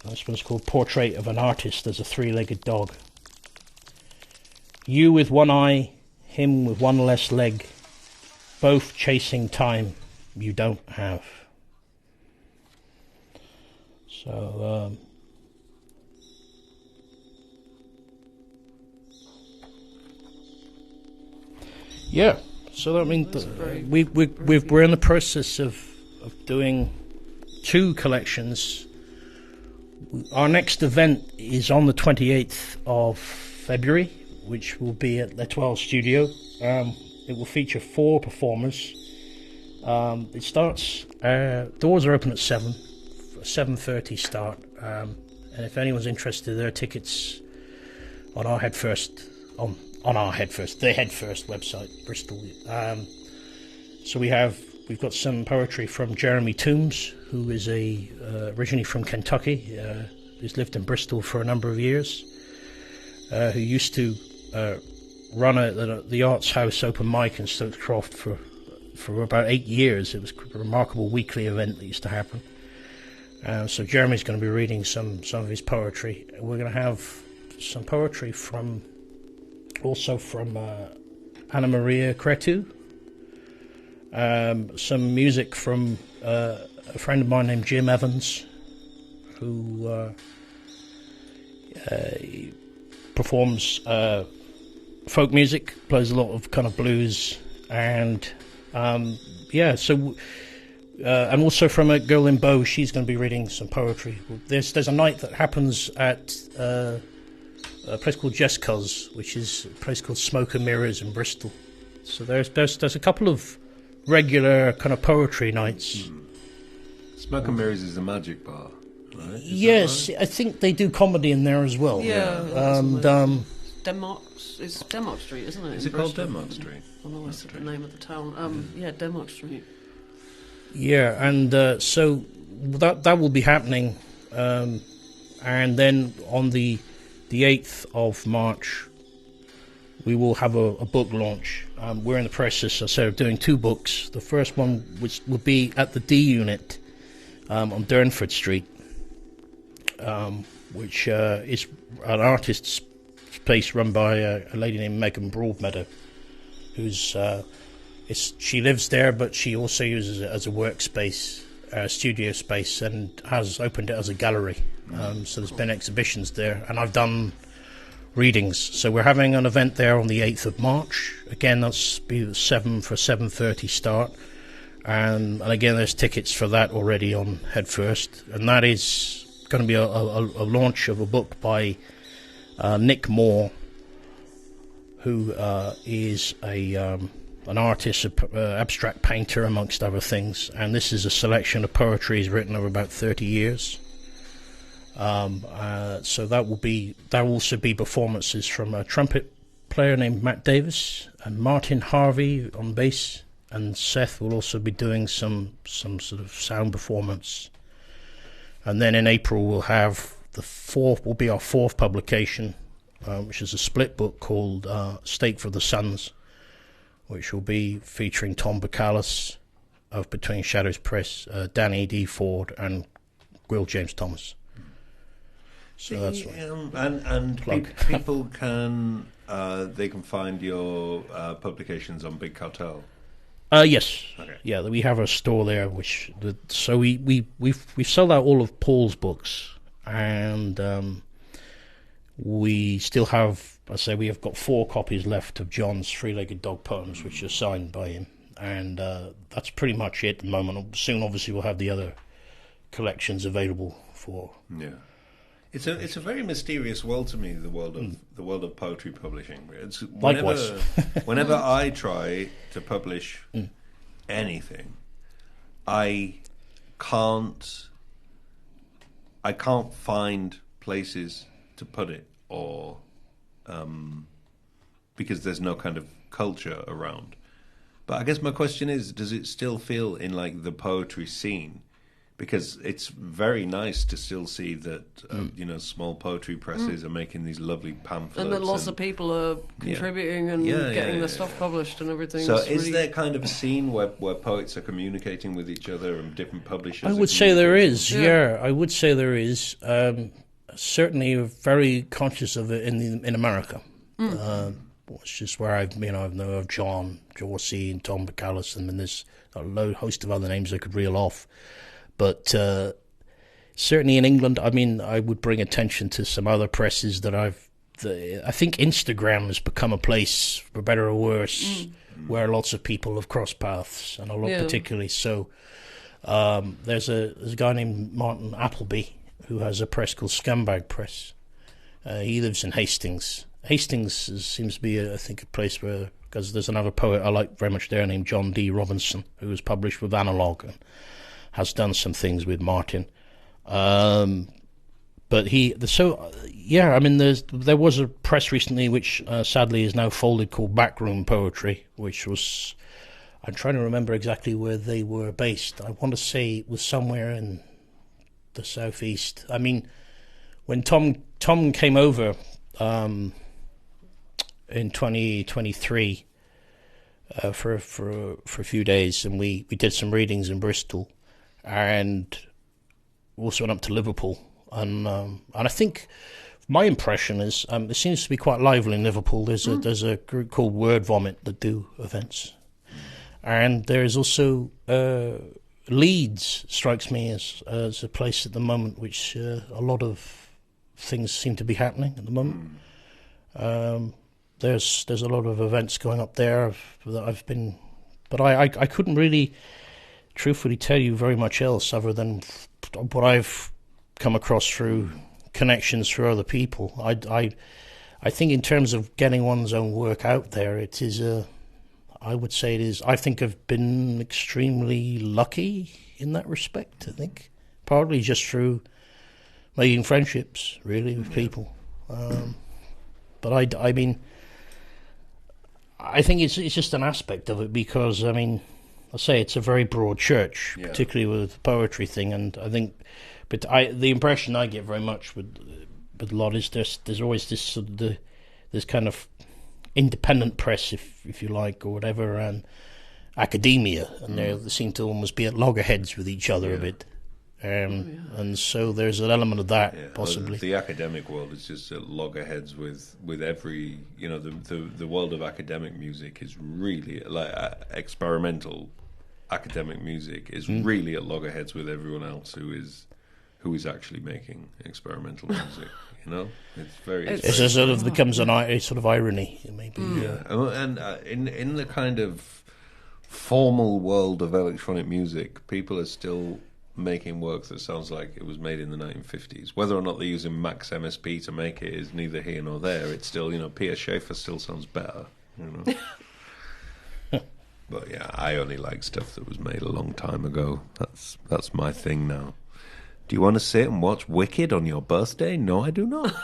[SPEAKER 5] This one's called Portrait of an Artist as a Three-Legged Dog. You with one eye, him with one less leg, both chasing time you don't have. So, yeah. So I mean, we're in the process of doing 2 collections. Our next event is on the 28th of February, which will be at L'Etoile Studio. It will feature 4 performers. It starts, doors are open at 7:30 start. And if anyone's interested, there are tickets on our Head First, the Head First website, Bristol. So we've got some poetry from Jeremy Toombs, who is originally from Kentucky, who's lived in Bristol for a number of years, who used to run the Arts House open mic in Stoke Croft for about 8 years. It was a remarkable weekly event that used to happen. So Jeremy's going to be reading some of his poetry. We're going to have some poetry from Anna Maria Cretu, some music from a friend of mine named Jim Evans, who performs folk music, plays a lot of kind of blues, and and also from a girl in Bow. She's going to be reading some poetry. There's a night that happens at a place called Jessica's, which is a place called Smoke and Mirrors in Bristol. So there's a couple of regular kind of poetry nights.
[SPEAKER 3] Smoke and Mirrors is a magic bar, right?
[SPEAKER 5] Yes, right? I think they do comedy in there as well.
[SPEAKER 4] Yeah. It's Denmark Street, isn't it?
[SPEAKER 3] Is it called Denmark Street?
[SPEAKER 4] I know that's the name of the town. Denmark Street.
[SPEAKER 5] Yeah, and so that will be happening, and then on the 8th of March, we will have a book launch. We're in the process of doing 2 books. The first one, which will be at the D Unit on Durnford Street, which is an artist's place run by a lady named Megan Broadmeadow, who's she lives there, but she also uses it as a workspace, studio space and has opened it as a gallery. So there's been exhibitions there, and I've done readings. So we're having an event there on the 8th of March. Again, that's be 7:30 start. And again, there's tickets for that already on Head First. And that is going to be a launch of a book by Nick Moore, who is an artist, abstract painter, amongst other things. And this is a selection of poetry he's written over about 30 years. So that will also be performances from a trumpet player named Matt Davis and Martin Harvey on bass, and Seth will also be doing some sort of sound performance. And then in April we'll have will be our fourth publication, which is a split book called Stake for the Suns, which will be featuring Tom Bacalus of Between Shadows Press, Danny D. Ford, and Will James Thomas. So that's people can they can find your publications on Big Cartel. Yes.
[SPEAKER 3] Okay.
[SPEAKER 5] Yeah, we have a store there, so we've sold out all of Paul's books, and we still have. We have got 4 copies left of John's Three-Legged Dog poems, which are signed by him, and that's pretty much it at the moment. Soon, obviously, we'll have the other collections available for.
[SPEAKER 3] Yeah. It's a very mysterious world to me, the world of poetry publishing. It's whenever I try to publish anything, I can't find places to put it, or because there's no kind of culture around. But I guess my question is, does it still feel in like the poetry scene? Because it's very nice to still see that small poetry presses are making these lovely pamphlets,
[SPEAKER 4] and that lots of people are contributing and getting their stuff published and everything.
[SPEAKER 3] So is there kind of a scene where poets are communicating with each other and different publishers?
[SPEAKER 5] I would say there is. Yeah, I would say there is. Certainly, very conscious of it in America. It's just where I know of John Jorsey and Tom Bacalus, and there's a host of other names I could reel off. But certainly in England, I would bring attention to some other presses that I think Instagram has become a place, for better or worse, where lots of people have crossed paths, and a lot particularly so. There's a guy named Martin Appleby who has a press called Scumbag Press. He lives in Hastings. Hastings seems to be, I think, a place where, because there's another poet I like very much there named John D. Robinson, who was published with Analog and has done some things with Martin. But there was a press recently which sadly is now folded, called Backroom Poetry, which was, I'm trying to remember exactly where they were based. I want to say it was somewhere in the southeast. When Tom came over in 2023 for a few days, and we did some readings in Bristol, and also went up to Liverpool, and I think my impression is it seems to be quite lively in Liverpool. There's a group called Word Vomit that do events, and there's also Leeds strikes me as a place at the moment which a lot of things seem to be happening at the moment. There's a lot of events going up there that I've been, but I couldn't really truthfully tell you very much else other than what I've come across through connections through other people. I think in terms of getting one's own work out there, it is I would say it is. I think I've been extremely lucky in that respect. I think partly just through making friendships, really, with people. But I think it's just an aspect of it, because I say it's a very broad church, particularly with the poetry thing, and I think, the impression I get very much with a lot is there's always this sort of this kind of independent press, if you like, or whatever, and academia, and they seem to almost be at loggerheads with each other a bit. And so there's an element of that, possibly.
[SPEAKER 3] The academic world is just at loggerheads with every, the world of academic music is really like experimental academic music is really at loggerheads with everyone else who is actually making experimental music. You know, it's very.
[SPEAKER 5] It's a sort of becomes a sort of irony, maybe.
[SPEAKER 3] Yeah, and in the kind of formal world of electronic music, people are still making work that sounds like it was made in the 1950s. Whether or not they're using Max MSP to make it is neither here nor there. It's still, Peter Schaefer still sounds better, But yeah, I only like stuff that was made a long time ago. That's my thing now. Do you want to sit and watch Wicked on your birthday? No, I do not.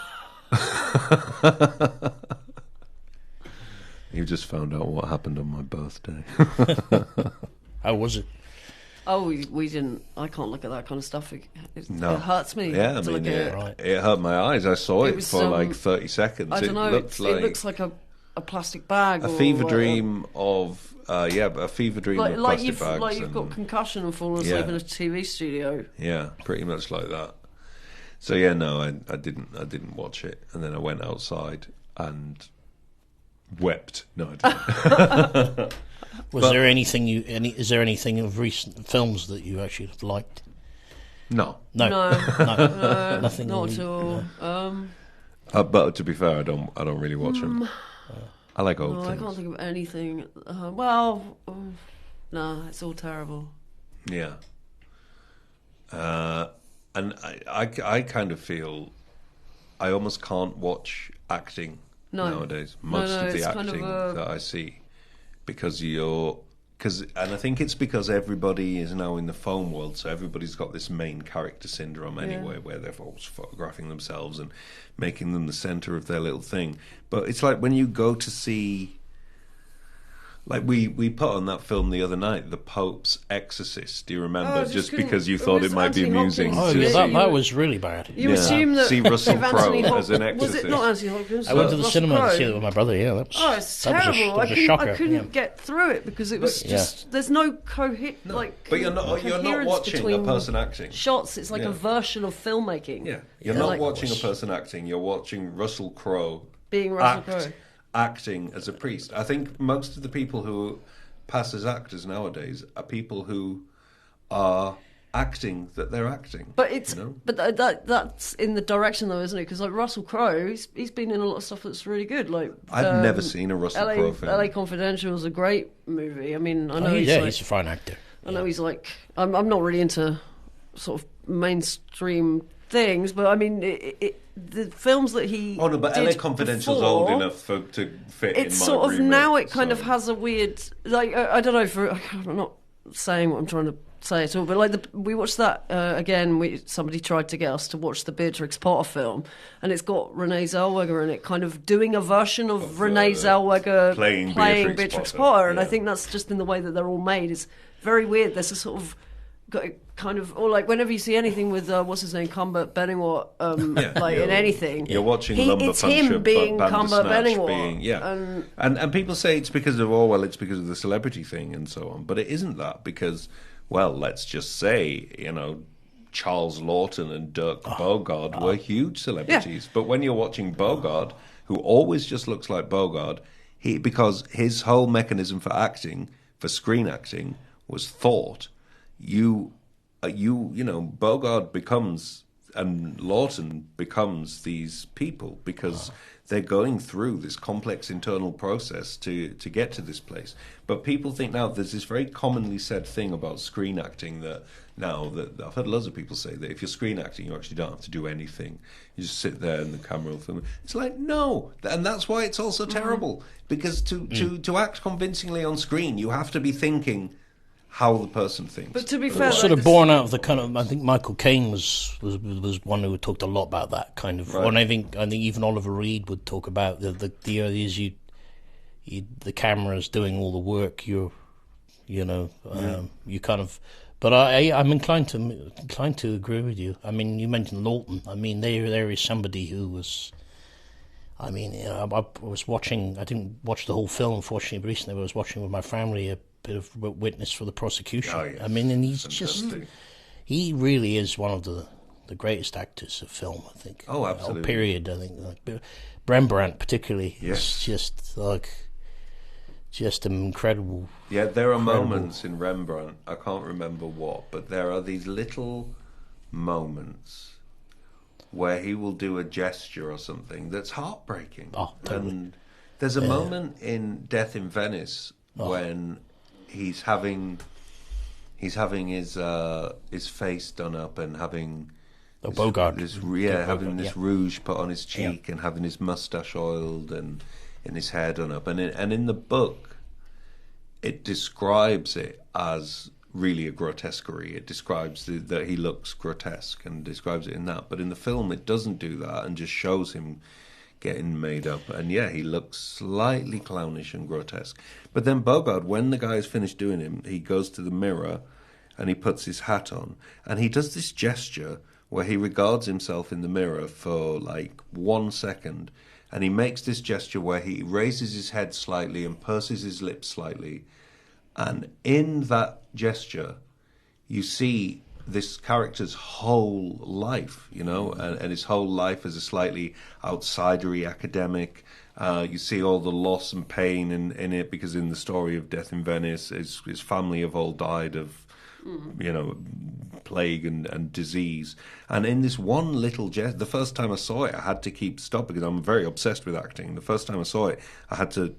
[SPEAKER 3] You just found out what happened on my birthday.
[SPEAKER 5] How was it?
[SPEAKER 4] Oh, we didn't. I can't look at that kind of stuff. It hurts me.
[SPEAKER 3] Yeah,
[SPEAKER 4] to look at it.
[SPEAKER 3] It hurt my eyes. I saw it for like 30 seconds.
[SPEAKER 4] I don't know. It looks like a plastic bag.
[SPEAKER 3] A fever dream of a fever dream of plastic bags.
[SPEAKER 4] Like you've got concussion and fallen asleep in a TV studio.
[SPEAKER 3] Yeah, pretty much like that. So yeah, no, I didn't watch it, and then I went outside and wept. No, I didn't.
[SPEAKER 5] Is there anything of recent films that you actually liked?
[SPEAKER 3] No.
[SPEAKER 5] Nothing.
[SPEAKER 4] Not at all.
[SPEAKER 5] No.
[SPEAKER 3] But to be fair, I don't really watch them. I like old things.
[SPEAKER 4] I can't think of anything. No, it's all terrible.
[SPEAKER 3] Yeah. And I kind of feel I almost can't watch acting nowadays. Most of the acting that I see. And I think it's because everybody is now in the phone world, so everybody's got this main character syndrome anyway, where they're always photographing themselves and making them the center of their little thing. But it's like when you go to see, like we put on that film the other night, The Pope's Exorcist. Do you remember? Just because you thought it might be amusing.
[SPEAKER 5] Oh, that was really bad.
[SPEAKER 4] You assume that
[SPEAKER 3] see Russell Crowe as an exorcist.
[SPEAKER 4] Was it not Anthony Hopkins?
[SPEAKER 5] I went to the cinema to see it with my brother. Yeah,
[SPEAKER 4] it's terrible. I couldn't get through it because it was just there's no
[SPEAKER 3] But you're not watching a person acting.
[SPEAKER 4] Shots. It's like a version of filmmaking.
[SPEAKER 3] Yeah, you're not watching a person acting. You're watching Russell Crowe
[SPEAKER 4] being Russell Crowe.
[SPEAKER 3] Acting as a priest. I think most of the people who pass as actors nowadays are people who are acting that they're acting.
[SPEAKER 4] But that's in the direction though, isn't it? Because like Russell Crowe, he's been in a lot of stuff that's really good. Like
[SPEAKER 3] I've never seen a Russell Crowe film.
[SPEAKER 4] LA Confidential is a great movie. I mean, I know
[SPEAKER 5] he's a fine actor.
[SPEAKER 4] I know he's like I'm not really into sort of mainstream things, but I mean the films that he
[SPEAKER 3] but LA Confidential's old enough to fit in my
[SPEAKER 4] sort of
[SPEAKER 3] remit,
[SPEAKER 4] now it kind of has a weird I don't know, I'm not saying what I'm trying to say at all, but like we watched that again. Somebody tried to get us to watch the Beatrix Potter film, and it's got Renee Zellweger in it, kind of doing a version of Renee Zellweger
[SPEAKER 3] playing
[SPEAKER 4] Beatrix Potter, and I think that's just in the way that they're all made. It's very weird. There's a sort of or like whenever you see anything with what's his name, Cumbert Benningwart, in anything,
[SPEAKER 3] you're watching
[SPEAKER 4] it's him being Cumbert Benningwart,
[SPEAKER 3] and people say it's because of it's because of the celebrity thing and so on, but it isn't that, because let's just say Charles Lawton and Dirk Bogarde were huge celebrities, but when you're watching Bogarde, who always just looks like Bogarde, because his whole mechanism for acting, for screen acting, was thought. Bogarde becomes, and Lawton becomes these people because they're going through this complex internal process to get to this place. But people think now there's this very commonly said thing about screen acting that I've heard loads of people say that if you're screen acting, you actually don't have to do anything. You just sit there and the camera will film. It's like, no, and that's why it's also terrible, because to act convincingly on screen, you have to be thinking how the person thinks.
[SPEAKER 4] But to be fair,
[SPEAKER 5] sort of born out of the kind of, I think Michael Caine was one who talked a lot about that kind of. Right. And I think even Oliver Reed would talk about the ideas the camera's doing all the work. You kind of. But I'm inclined to agree with you. I mean, you mentioned Lawton. I mean, there is somebody who was. I mean, I was watching. I didn't watch the whole film, unfortunately. But recently, I was watching with my family a bit of witness for the prosecution.
[SPEAKER 3] Oh, yes.
[SPEAKER 5] I mean, and he really is one of the greatest actors of film, I think.
[SPEAKER 3] Oh, absolutely.
[SPEAKER 5] Period, I think. Like, Rembrandt, particularly.
[SPEAKER 3] Yes.
[SPEAKER 5] It's just like just an incredible.
[SPEAKER 3] Yeah, there are moments in Rembrandt, I can't remember what, but there are these little moments where he will do a gesture or something that's heartbreaking.
[SPEAKER 5] Oh, totally.
[SPEAKER 3] And there's a moment in Death in Venice when he's having his face done up and having
[SPEAKER 5] Bogart.
[SPEAKER 3] having this rouge put on his cheek and having his mustache oiled and his hair done up. And in the book, it describes it as really a grotesquerie. It describes that he looks grotesque and describes it in that. But in the film, it doesn't do that and just shows him getting made up. And yeah, he looks slightly clownish and grotesque. But then Bogart, when the guy is finished doing him, he goes to the mirror and he puts his hat on and he does this gesture where he regards himself in the mirror for like 1 second, and he makes this gesture where he raises his head slightly and purses his lips slightly. And in that gesture, you see this character's whole life, you know, and his whole life as a slightly outsidery academic. You see all the loss and pain in it, because in the story of Death in Venice, his family have all died of, you know, plague and disease. And in this one little gesture, the first time I saw it, I had to keep stopping because I'm very obsessed with acting. The first time I saw it, I had to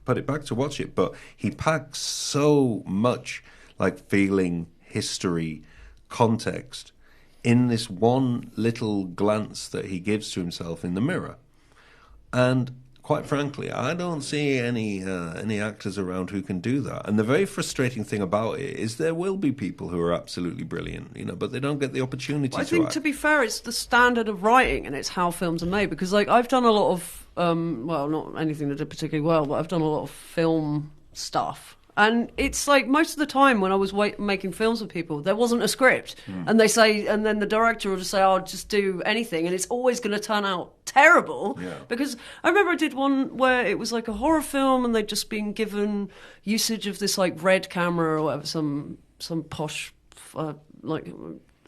[SPEAKER 3] put it back to watch it. But he packs so much like feeling, history, context in this one little glance that he gives to himself in the mirror. And quite frankly, I don't see any actors around who can do that. And the very frustrating thing about it is there will be people who are absolutely brilliant, you know, but they don't get the opportunity
[SPEAKER 4] I think, to be fair, it's the standard of writing and it's how films are made. Because, like, I've done a lot of, well, not anything that did particularly well, but I've done a lot of film stuff. And it's like most of the time when I was making films with people, there wasn't a script. And they say, and then the director will just say, "I'll just do anything." And it's always going to turn out terrible. Yeah. Because I remember I did one where it was like a horror film and they'd just been given usage of this like red camera or whatever, some posh, like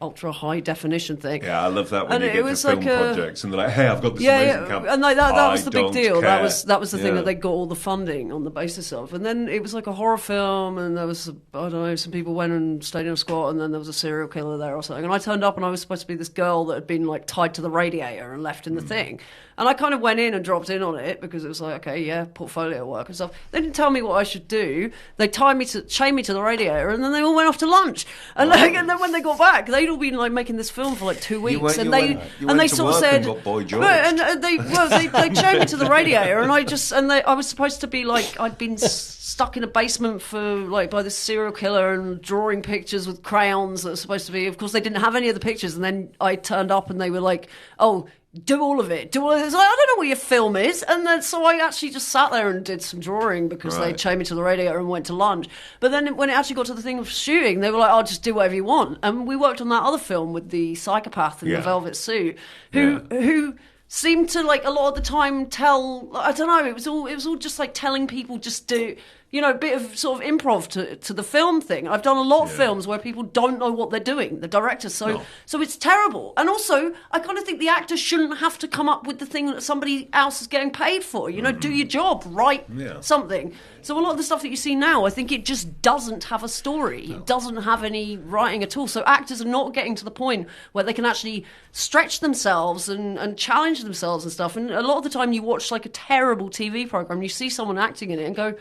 [SPEAKER 4] ultra high definition thing.
[SPEAKER 3] Yeah, I love that when you get to film projects and they're like, "Hey, I've got this amazing camera."
[SPEAKER 4] And like that was the big deal.
[SPEAKER 3] Care.
[SPEAKER 4] That was the thing that they got all the funding on the basis of. And then it was like a horror film, and there was I don't know, some people went and stayed in a squat, and then there was a serial killer there or something. And I turned up, and I was supposed to be this girl that had been like tied to the radiator and left in the thing. And I kind of went in and dropped in on it because it was like, okay, yeah, portfolio work and stuff. They didn't tell me what I should do. They chained me to the radiator, and then they all went off to lunch. And and then when they got back, they'd all been like making this film for like 2 weeks, and they sort of said, they chained me to the radiator, and I was supposed to be like, I'd been stuck in a basement for like by this serial killer and drawing pictures with crayons that were supposed to be. Of course, they didn't have any of the pictures, and then I turned up, and they were like, "Oh, do all of it. Do all of it." It's like, I don't know what your film is. And then so I actually just sat there and did some drawing because they chained me to the radiator and went to lunch. But then when it actually got to the thing of shooting, they were like, "I'll just do whatever you want." And we worked on that other film with the psychopath in the velvet suit who seemed to, like, a lot of the time tell, I don't know, it was all just like telling people just do, you know, a bit of sort of improv to the film thing. I've done a lot of films where people don't know what they're doing, the director, so it's terrible. And also, I kind of think the actor shouldn't have to come up with the thing that somebody else is getting paid for. You know, do your job, write something. So a lot of the stuff that you see now, I think it just doesn't have a story. It doesn't have any writing at all. So actors are not getting to the point where they can actually stretch themselves and challenge themselves and stuff. And a lot of the time you watch like a terrible TV program, you see someone acting in it and go,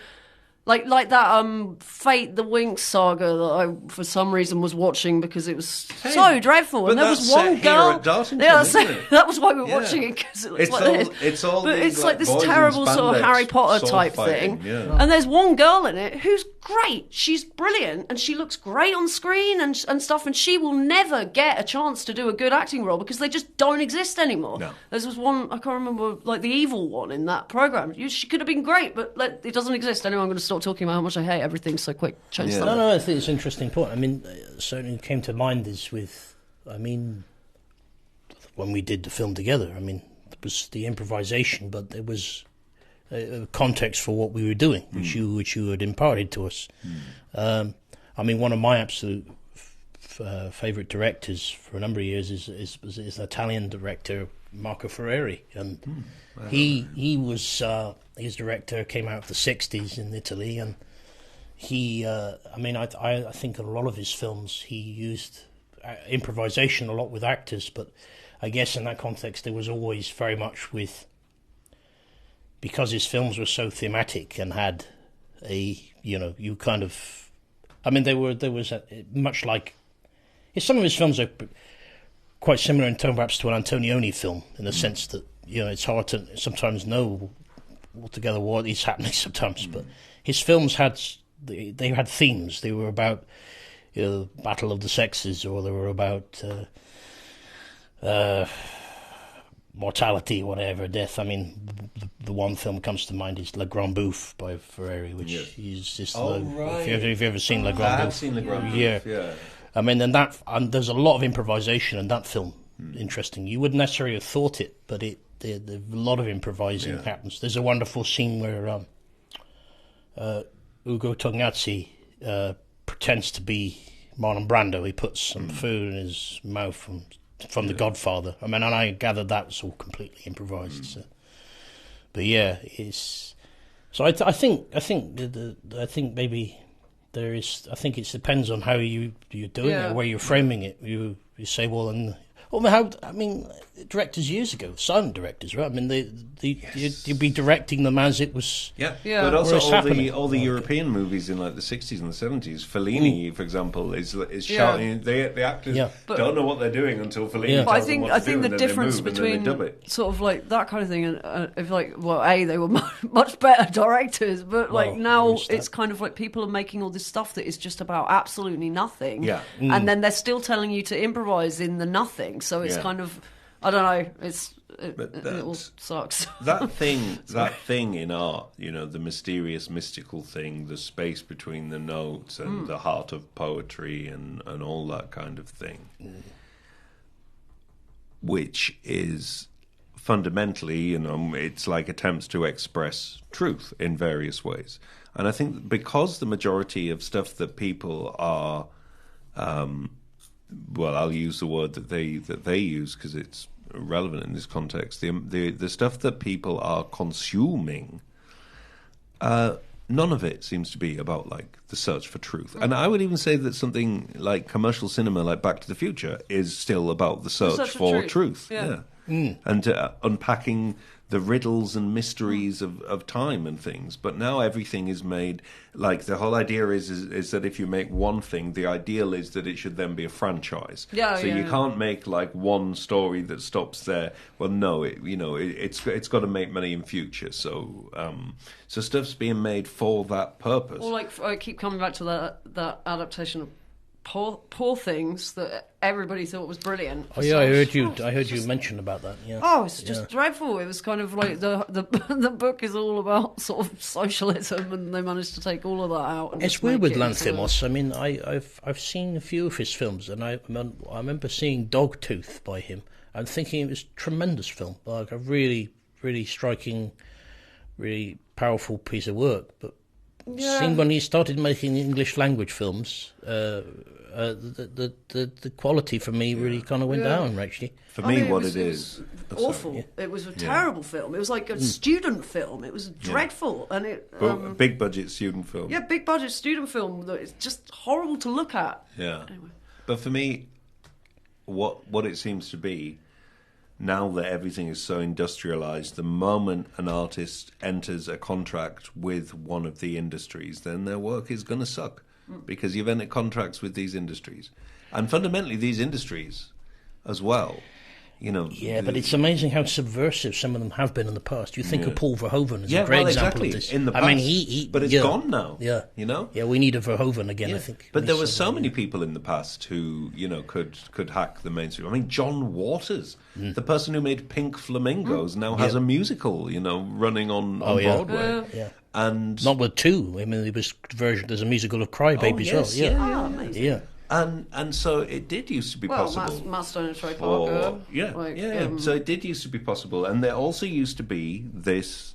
[SPEAKER 4] like that Fate the Winx saga that I, for some reason, was watching because it was so dreadful. And there was one girl. That was why we were watching it, because it looks like this.
[SPEAKER 3] It's all
[SPEAKER 4] but
[SPEAKER 3] these,
[SPEAKER 4] it's like this terrible sort of Harry Potter type thing. Yeah. And there's one girl in it who's great. She's brilliant, and she looks great on screen and stuff. And she will never get a chance to do a good acting role because they just don't exist anymore. No. There was one, I can't remember, like the evil one in that program. She could have been great, but it doesn't exist anymore. I'm going to stop talking about how much I hate everything so quick. Change that.
[SPEAKER 5] No, I think it's an interesting point. I mean, certainly came to mind is with, I mean, when we did the film together, I mean, it was the improvisation, but there was a context for what we were doing, which you had imparted to us. I mean, one of my absolute favourite directors for a number of years is an Italian director, Marco Ferreri, and he was his director, came out of the 60s in Italy, and he I think in a lot of his films he used improvisation a lot with actors, but I guess in that context there was always very much because his films were so thematic and had there was much like some of his films are quite similar in tone perhaps to an Antonioni film, in the sense that it's hard to sometimes know altogether what is happening sometimes, but his films had themes. They were about battle of the sexes, or they were about mortality, whatever, death. I mean, the one film comes to mind is Le Grand Bouffe by Ferreri, which is just
[SPEAKER 3] right.
[SPEAKER 5] If you've ever seen Le Grand Bouffe.
[SPEAKER 3] I have seen Le Grand Bouffe, yeah.
[SPEAKER 5] I mean, and there's a lot of improvisation in that film. Interesting. You wouldn't necessarily have thought it, but a lot of improvising happens. There's a wonderful scene where Ugo Tognazzi pretends to be Marlon Brando. He puts some food in his mouth from The Godfather. I mean, and I gathered that was all completely improvised. So. But yeah, it's. So I think maybe there is. I think it depends on how you're doing it, where you're framing it. You say, well, directors years ago, silent directors, right? I mean, you'd be directing them as it was.
[SPEAKER 3] Yeah. But also all the European movies in like the 60s and the 70s. Fellini, for example, is shouting. The actors don't know what they're doing until Fellini tells them what to do,
[SPEAKER 4] I think the difference between sort of like that kind of thing and if they were much better directors, but now it's kind of like people are making all this stuff that is just about absolutely nothing. Yeah. And then they're still telling you to improvise in the nothing. So it's kind of, I don't know, it all sucks.
[SPEAKER 3] that thing in art, the mysterious, mystical thing, the space between the notes and the heart of poetry and all that kind of thing, which is fundamentally, it's like attempts to express truth in various ways. And I think because the majority of stuff that people are... I'll use the word that they use because it's relevant in this context. The stuff that people are consuming, none of it seems to be about like the search for truth. And I would even say that something like commercial cinema, like Back to the Future, is still about the search for truth. Yeah. And unpacking the riddles and mysteries of time and things. But now everything is made, like the whole idea is that if you make one thing, the ideal is that it should then be a franchise. You can't make like one story that stops there. Well, no, it's got to make money in future. So stuff's being made for that purpose.
[SPEAKER 4] Well, like I keep coming back to that adaptation of Poor Things that everybody thought was brilliant.
[SPEAKER 5] Oh yeah, I heard you mention about that. Yeah.
[SPEAKER 4] Oh, it's just dreadful. It was kind of like the book is all about sort of socialism, and they managed to take all of that out. And
[SPEAKER 5] it's weird with Lanthimos. I mean, I've seen a few of his films, and I remember seeing Dogtooth by him and thinking it was a tremendous film, like a really, really striking, really powerful piece of work, but. Seeing when he started making English language films, the quality for me really kind of went down. Actually,
[SPEAKER 3] for me, it was
[SPEAKER 4] awful. It was a terrible film. It was like a student film. It was dreadful, and
[SPEAKER 3] a big budget student film.
[SPEAKER 4] Yeah, big budget student film that is just horrible to look at.
[SPEAKER 3] Yeah, anyway. But for me, what it seems to be. Now that everything is so industrialized, the moment an artist enters a contract with one of the industries, then their work is going to suck because you've entered contracts with these industries. And fundamentally, these industries as well,
[SPEAKER 5] Yeah, but it's amazing how subversive some of them have been in the past. You think of Paul Verhoeven as a great example of this.
[SPEAKER 3] In the past, but it's gone now.
[SPEAKER 5] Yeah, Yeah, we need a Verhoeven again, I think.
[SPEAKER 3] But there were so many people in the past who, could hack the mainstream. I mean, John Waters, the person who made Pink Flamingos, now has a musical, running on Broadway.
[SPEAKER 5] Yeah.
[SPEAKER 3] And
[SPEAKER 5] not with two. I mean, there's a musical of Cry Baby as well.
[SPEAKER 4] Amazing.
[SPEAKER 5] Yeah.
[SPEAKER 3] And so it did used to be possible.
[SPEAKER 4] Master and Trey Parker.
[SPEAKER 3] So it did used to be possible, and there also used to be this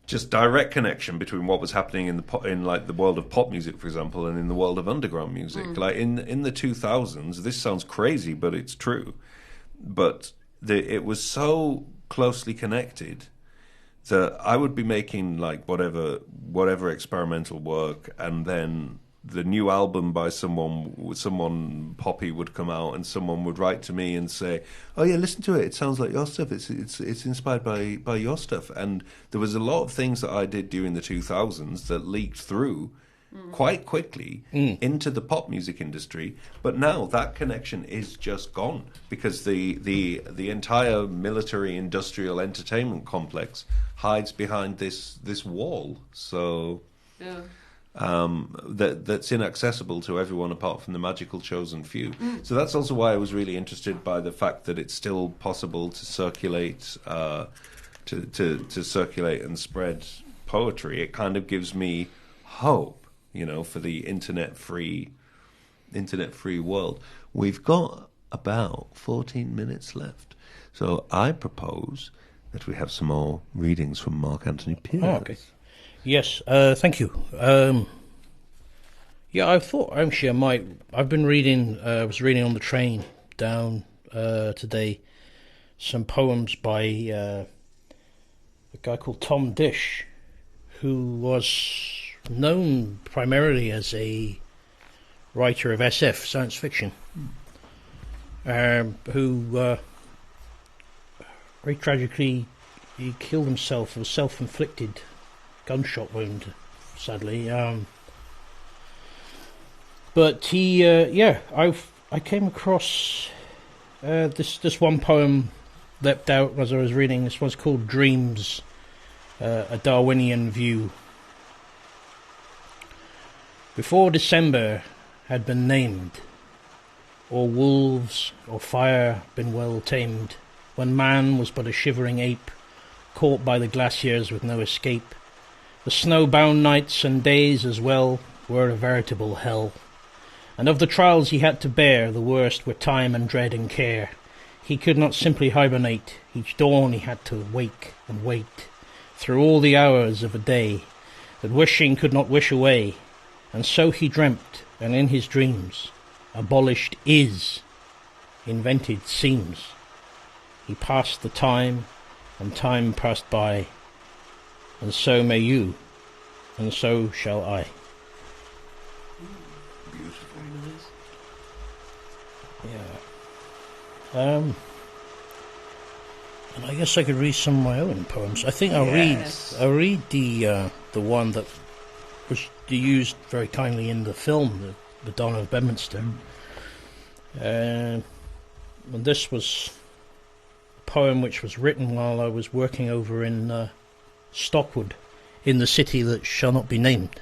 [SPEAKER 3] just direct connection between what was happening in like the world of pop music, for example, and in the world of underground music. Like in the 2000s, this sounds crazy, but it's true. But it was so closely connected that I would be making like whatever experimental work, and then the new album by someone Poppy would come out, and someone would write to me and say, "Oh yeah, listen to it. It sounds like your stuff. It's inspired by your stuff." And there was a lot of things that I did during the 2000s that leaked through quite quickly into the pop music industry. But now that connection is just gone, because the entire military industrial entertainment complex hides behind this wall. So
[SPEAKER 4] Yeah.
[SPEAKER 3] that's inaccessible to everyone apart from the magical chosen few. So that's also why I was really interested by the fact that it's still possible to circulate to circulate and spread poetry. It kind of gives me hope, for the internet free world. We've got about 14 minutes left, so I propose that we have some more readings from Mark Anthony Pearce.
[SPEAKER 5] Oh, okay. Yes, thank you. Yeah, I thought actually I've been reading. I was reading on the train down today some poems by a guy called Tom Dish, who was known primarily as a writer of SF, science fiction, who very tragically he killed himself with a self-inflicted gunshot wound, sadly. But he, I came across this one poem leapt out as I was reading. This one's called Dreams, a Darwinian View. Before December had been named, or wolves or fire been well tamed, when man was but a shivering ape, caught by the glaciers with no escape, the snow-bound nights and days as well were a veritable hell. And of the trials he had to bear, the worst were time and dread and care. He could not simply hibernate. Each dawn he had to wake and wait, through all the hours of a day that wishing could not wish away. And so he dreamt, and in his dreams, abolished is, invented seems. He passed the time, and time passed by, and so may you, and so shall I.
[SPEAKER 3] Beautiful.
[SPEAKER 5] Yeah. And I guess I could read some of my own poems. I think I'll read the one that was used very kindly in the film, the Madonna of Bedminster. And this was a poem which was written while I was working over in Stockwood, in the city that shall not be named.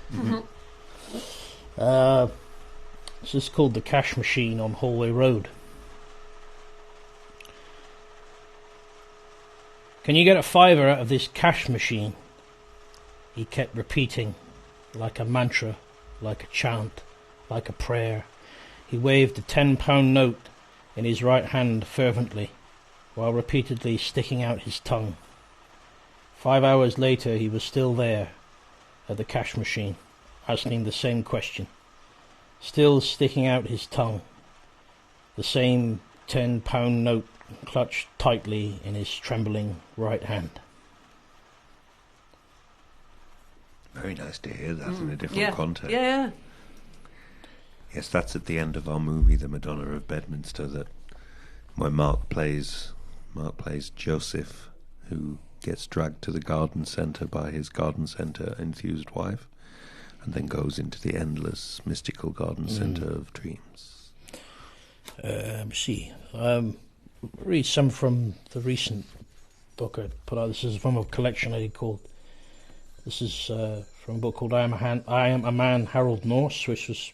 [SPEAKER 5] This is called The Cash Machine on Hallway Road. Can you get a fiver out of this cash machine? He kept repeating, like a mantra, like a chant, like a prayer. He waved a £10 note in his right hand fervently, while repeatedly sticking out his tongue. 5 hours later he was still there, at the cash machine, asking the same question, still sticking out his tongue, the same £10 note clutched tightly in his trembling right hand.
[SPEAKER 3] Very nice to hear that in a different context.
[SPEAKER 4] Yeah.
[SPEAKER 3] Yes, that's at the end of our movie, The Madonna of Bedminster, where Mark plays Joseph, who gets dragged to the garden centre by his garden centre enthused wife, and then goes into the endless mystical garden centre of dreams.
[SPEAKER 5] Read some from the recent book I put out. This is from a collection I did called. This is from a book called I Am a Man, Harold Norse, which was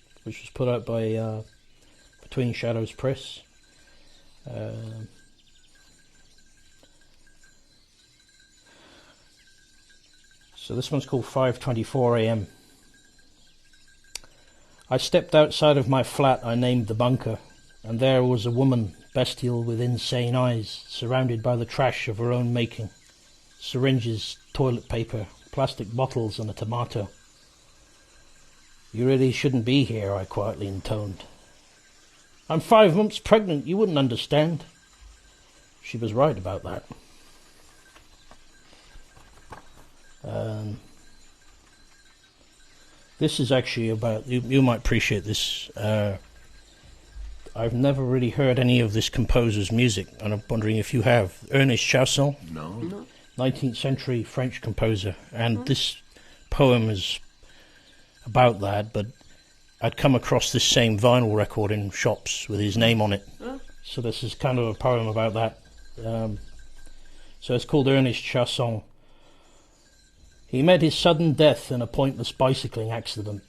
[SPEAKER 5] put out by Between Shadows Press. So this one's called 5:24 a.m. I stepped outside of my flat I named the bunker, and there was a woman, bestial with insane eyes, surrounded by the trash of her own making. Syringes, toilet paper, plastic bottles and a tomato. You really shouldn't be here, I quietly intoned. I'm 5 months pregnant, you wouldn't understand. she was right about that. This is actually about, you might appreciate this. I've never really heard any of this composer's music, and I'm wondering if you have. Ernest Chausson?
[SPEAKER 3] No.
[SPEAKER 5] 19th century French composer, and this poem is about that, but I'd come across this same vinyl record in shops with his name on it. So this is kind of a poem about that. So it's called Ernest Chausson. He met his sudden death in a pointless bicycling accident.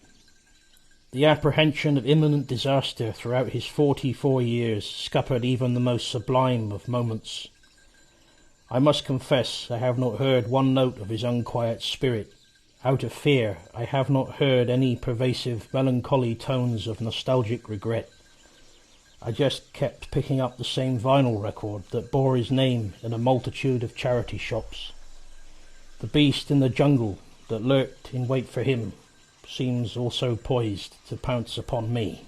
[SPEAKER 5] The apprehension of imminent disaster throughout his 44 years scuppered even the most sublime of moments. I must confess I have not heard one note of his unquiet spirit. Out of fear, I have not heard any pervasive melancholy tones of nostalgic regret. I just kept picking up the same vinyl record that bore his name in a multitude of charity shops. The beast in the jungle that lurked in wait for him seems also poised to pounce upon me.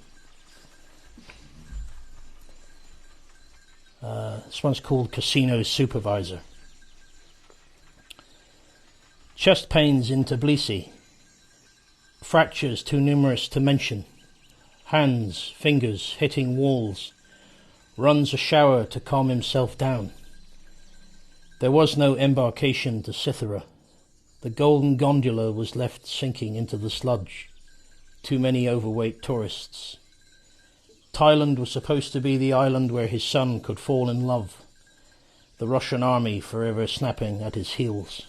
[SPEAKER 5] This one's called Casino Supervisor. Chest pains in Tbilisi. Fractures too numerous to mention. Hands, fingers hitting walls. Runs a shower to calm himself down. There was no embarkation to Cythera. The golden gondola was left sinking into the sludge. Too many overweight tourists. Thailand was supposed to be the island where his son could fall in love. The Russian army forever snapping at his heels.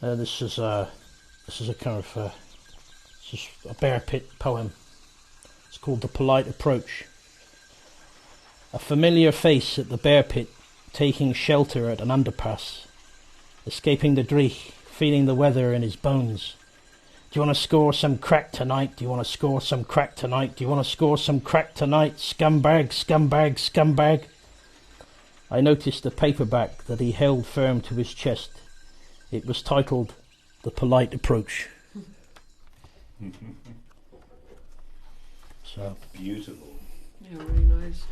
[SPEAKER 5] This is a bear pit poem. It's called The Polite Approach. A familiar face at the bear pit, taking shelter at an underpass, escaping the dreich, feeling the weather in his bones. Do you want to score some crack tonight? Do you want to score some crack tonight? Do you want to score some crack tonight? Scumbag, scumbag, scumbag. I noticed a paperback that he held firm to his chest. It was titled The Polite Approach. So
[SPEAKER 3] beautiful.
[SPEAKER 4] Yeah, really nice.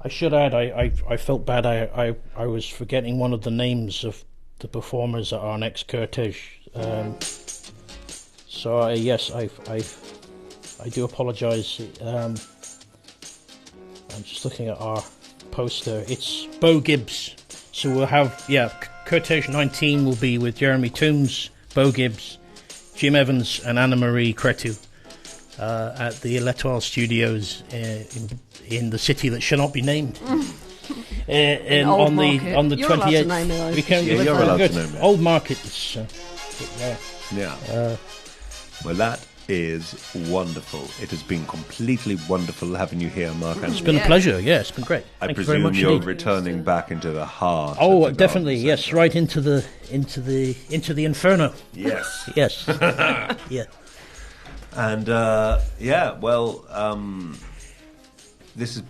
[SPEAKER 5] I should add, I felt bad. I was forgetting one of the names of the performers at our next Kertecz. So yes, I do apologise. I'm just looking at our poster. It's Bo Gibbs. So we'll have Kertecz 19 will be with Jeremy Toombs, Bo Gibbs, Jim Evans, and Anna Marie Cretu at the L'Etoile Studios in the city that shall not be named. And on the 28th, we can.
[SPEAKER 3] You're allowed to name it.
[SPEAKER 5] Old Market is
[SPEAKER 3] well, that is wonderful. It has been completely wonderful having you here, Mark.
[SPEAKER 5] It's been a pleasure. Yeah, it's been great.
[SPEAKER 3] I
[SPEAKER 5] Thank you very
[SPEAKER 3] presume
[SPEAKER 5] much
[SPEAKER 3] you're
[SPEAKER 5] indeed.
[SPEAKER 3] returning back into the heart.
[SPEAKER 5] Oh,
[SPEAKER 3] of the
[SPEAKER 5] definitely.
[SPEAKER 3] garden
[SPEAKER 5] Yes,
[SPEAKER 3] centre.
[SPEAKER 5] right into the inferno.
[SPEAKER 3] Yes.
[SPEAKER 5] Yes. Yeah.
[SPEAKER 3] And this has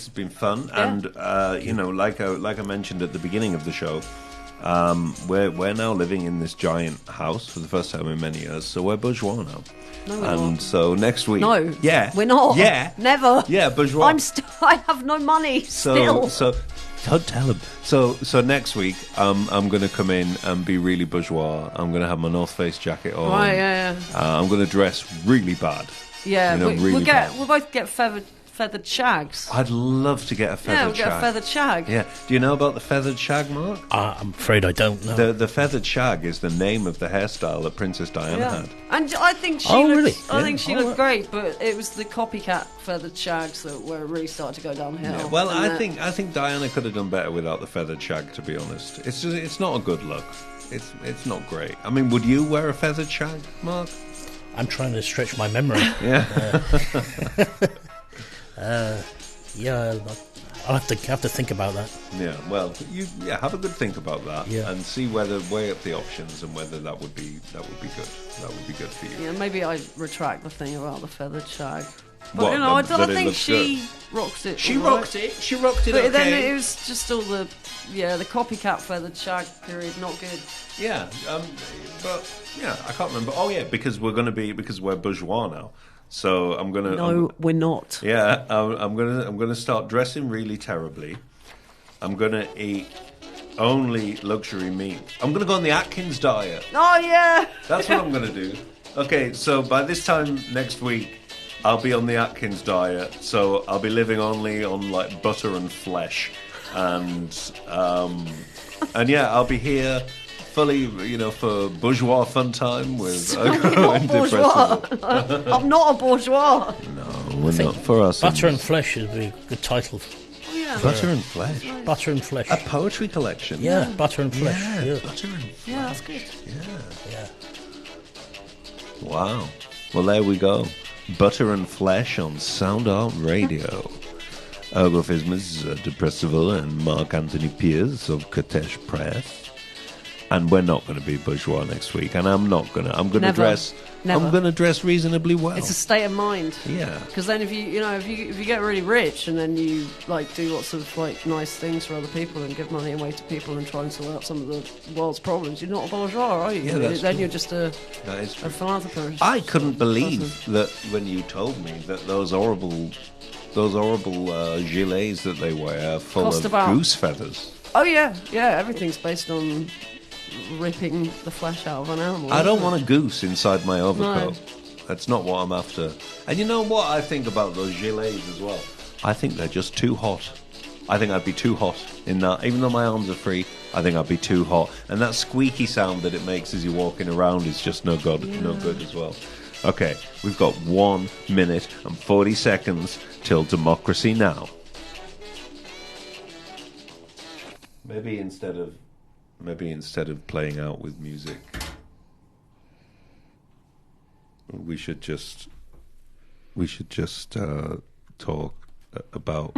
[SPEAKER 3] been fun, and like I mentioned at the beginning of the show, we're now living in this giant house for the first time in many years, so we're bourgeois now.
[SPEAKER 4] No, we're
[SPEAKER 3] and
[SPEAKER 4] not.
[SPEAKER 3] so next week,
[SPEAKER 4] No,
[SPEAKER 3] yeah,
[SPEAKER 4] we're not.
[SPEAKER 3] Yeah,
[SPEAKER 4] Never.
[SPEAKER 3] Yeah, bourgeois.
[SPEAKER 4] I have no money. Still.
[SPEAKER 3] So don't tell him. So next week, I'm going to come in and be really bourgeois. I'm going to have my North Face jacket on.
[SPEAKER 4] Right, yeah.
[SPEAKER 3] I'm going to dress really bad.
[SPEAKER 4] Yeah,
[SPEAKER 3] really bad.
[SPEAKER 4] we'll both get feathered shags.
[SPEAKER 3] I'd love to get a feathered shag.
[SPEAKER 4] Get a feathered shag.
[SPEAKER 3] Yeah. Do you know about the feathered shag, Mark?
[SPEAKER 5] I'm afraid I don't know.
[SPEAKER 3] The feathered shag is the name of the hairstyle that Princess Diana had.
[SPEAKER 4] And I think she looked great, but it was the copycat feathered shags that were really starting to go downhill.
[SPEAKER 3] Yeah, well, I think Diana could have done better without the feathered shag, to be honest. It's not a good look. It's not great. I mean, would you wear a feathered shag, Mark?
[SPEAKER 5] I'm trying to stretch my memory.
[SPEAKER 3] Yeah.
[SPEAKER 5] I'll have to think about that.
[SPEAKER 3] Yeah, well, have a good think about that, and see weigh up the options and whether that would be good. That would be good for you.
[SPEAKER 4] Yeah, maybe I retract the thing about the feathered shag. But
[SPEAKER 3] What,
[SPEAKER 4] I
[SPEAKER 3] that
[SPEAKER 4] don't
[SPEAKER 3] it
[SPEAKER 4] think
[SPEAKER 3] looks
[SPEAKER 4] she
[SPEAKER 3] good?
[SPEAKER 4] rocked it.
[SPEAKER 3] She
[SPEAKER 4] all right.
[SPEAKER 3] rocked it. She rocked it.
[SPEAKER 4] But
[SPEAKER 3] okay.
[SPEAKER 4] then it was just all the copycat feathered shag period, not good.
[SPEAKER 3] Yeah, but I can't remember. Oh yeah, because we're bourgeois now. So I'm gonna.
[SPEAKER 4] No, we're not.
[SPEAKER 3] Yeah, I'm gonna start dressing really terribly. I'm gonna eat only luxury meat. I'm gonna go on the Atkins diet.
[SPEAKER 4] Oh yeah.
[SPEAKER 3] That's what I'm gonna do. Okay, so by this time next week, I'll be on the Atkins diet. So I'll be living only on like butter and flesh, and yeah, I'll be here. Fully, for bourgeois fun time with Ergo and Depresstival.
[SPEAKER 4] I'm not a bourgeois.
[SPEAKER 3] No, we're not for us.
[SPEAKER 5] Butter and Flesh is a good title.
[SPEAKER 4] Oh, yeah.
[SPEAKER 3] Butter and Flesh.
[SPEAKER 5] Butter and Flesh.
[SPEAKER 3] A poetry collection.
[SPEAKER 5] Yeah, Butter and Flesh.
[SPEAKER 3] Yeah, Butter and Flesh.
[SPEAKER 4] Yeah, that's good.
[SPEAKER 5] Yeah.
[SPEAKER 3] Wow. Well, there we go. Butter and Flesh on Sound Art Radio. Ergo Phizmiz, Depresstival, and Mark Anthony Pearce of Kertecz Press. And we're not going to be bourgeois next week, and I'm not going to. I'm going to dress.
[SPEAKER 4] Never.
[SPEAKER 3] I'm going to dress reasonably well.
[SPEAKER 4] It's a state of mind.
[SPEAKER 3] Yeah.
[SPEAKER 4] Because then if you get really rich and then you like do lots of like nice things for other people and give money away to people and try and sort out some of the world's problems, you're not a bourgeois, are you?
[SPEAKER 3] Yeah, that's
[SPEAKER 4] then
[SPEAKER 3] true.
[SPEAKER 4] you're just a philanthropist.
[SPEAKER 3] I couldn't believe that when you told me that those horrible gilets that they wear are full
[SPEAKER 4] Cost
[SPEAKER 3] of
[SPEAKER 4] about-
[SPEAKER 3] goose feathers.
[SPEAKER 4] Oh yeah, everything's based on ripping the flesh out of an animal.
[SPEAKER 3] I don't want a goose inside my overcoat.
[SPEAKER 4] No.
[SPEAKER 3] That's not what I'm after. And you know what I think about those gilets as well? I think they're just too hot. I think I'd be too hot in that. Even though my arms are free, I think I'd be too hot. And that squeaky sound that it makes as you're walking around is just no good as well. Okay, we've got 1 minute and 40 seconds till Democracy Now! Maybe instead of playing out with music, we should just talk about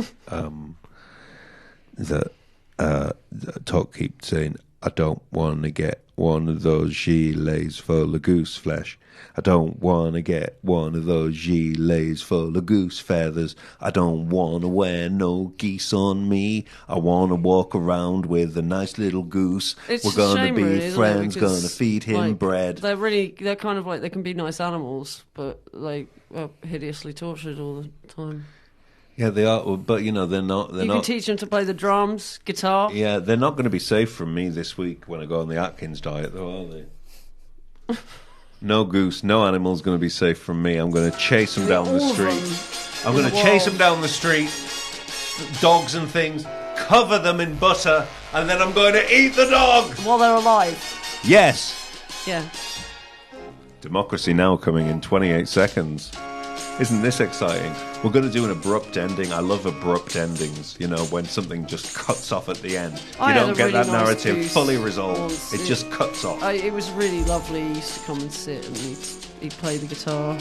[SPEAKER 3] talk. Keep saying, I don't want to get one of those gilets full of goose flesh. I don't want to get one of those gilets full of goose feathers. I don't want to wear no geese on me. I want to walk around with a nice little goose.
[SPEAKER 4] It's
[SPEAKER 3] We're going to be
[SPEAKER 4] really,
[SPEAKER 3] friends, going to feed him
[SPEAKER 4] like,
[SPEAKER 3] bread.
[SPEAKER 4] They're kind of like, they can be nice animals, but like hideously tortured all the time.
[SPEAKER 3] Yeah, they are, but they're not.
[SPEAKER 4] You can teach them to play the drums, guitar.
[SPEAKER 3] Yeah, they're not going to be safe from me this week when I go on the Atkins diet, though, are they? No goose, no animal's going to be safe from me. I'm going to chase them down the street. I'm going to chase them down the street, dogs and things, cover them in butter, and then I'm going to eat the dog!
[SPEAKER 4] While they're alive.
[SPEAKER 3] Yes!
[SPEAKER 4] Yeah.
[SPEAKER 3] Democracy Now! Coming in 28 seconds. Isn't this exciting? We're going to do an abrupt ending. I love abrupt endings, when something just cuts off at the end. You don't get that narrative fully resolved. It just cuts off.
[SPEAKER 4] It was really lovely. He used to come and sit and he'd play the guitar.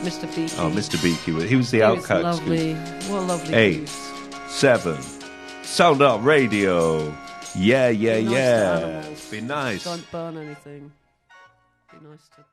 [SPEAKER 4] Mr. Beaky.
[SPEAKER 3] Oh, Mr. Beaky. He was the outcast.
[SPEAKER 4] Lovely. What a lovely
[SPEAKER 3] 8,
[SPEAKER 4] goose.
[SPEAKER 3] 7. Sound Art Radio. Yeah.
[SPEAKER 4] Be nice to animals.
[SPEAKER 3] Be nice.
[SPEAKER 4] Don't burn anything. Be nice to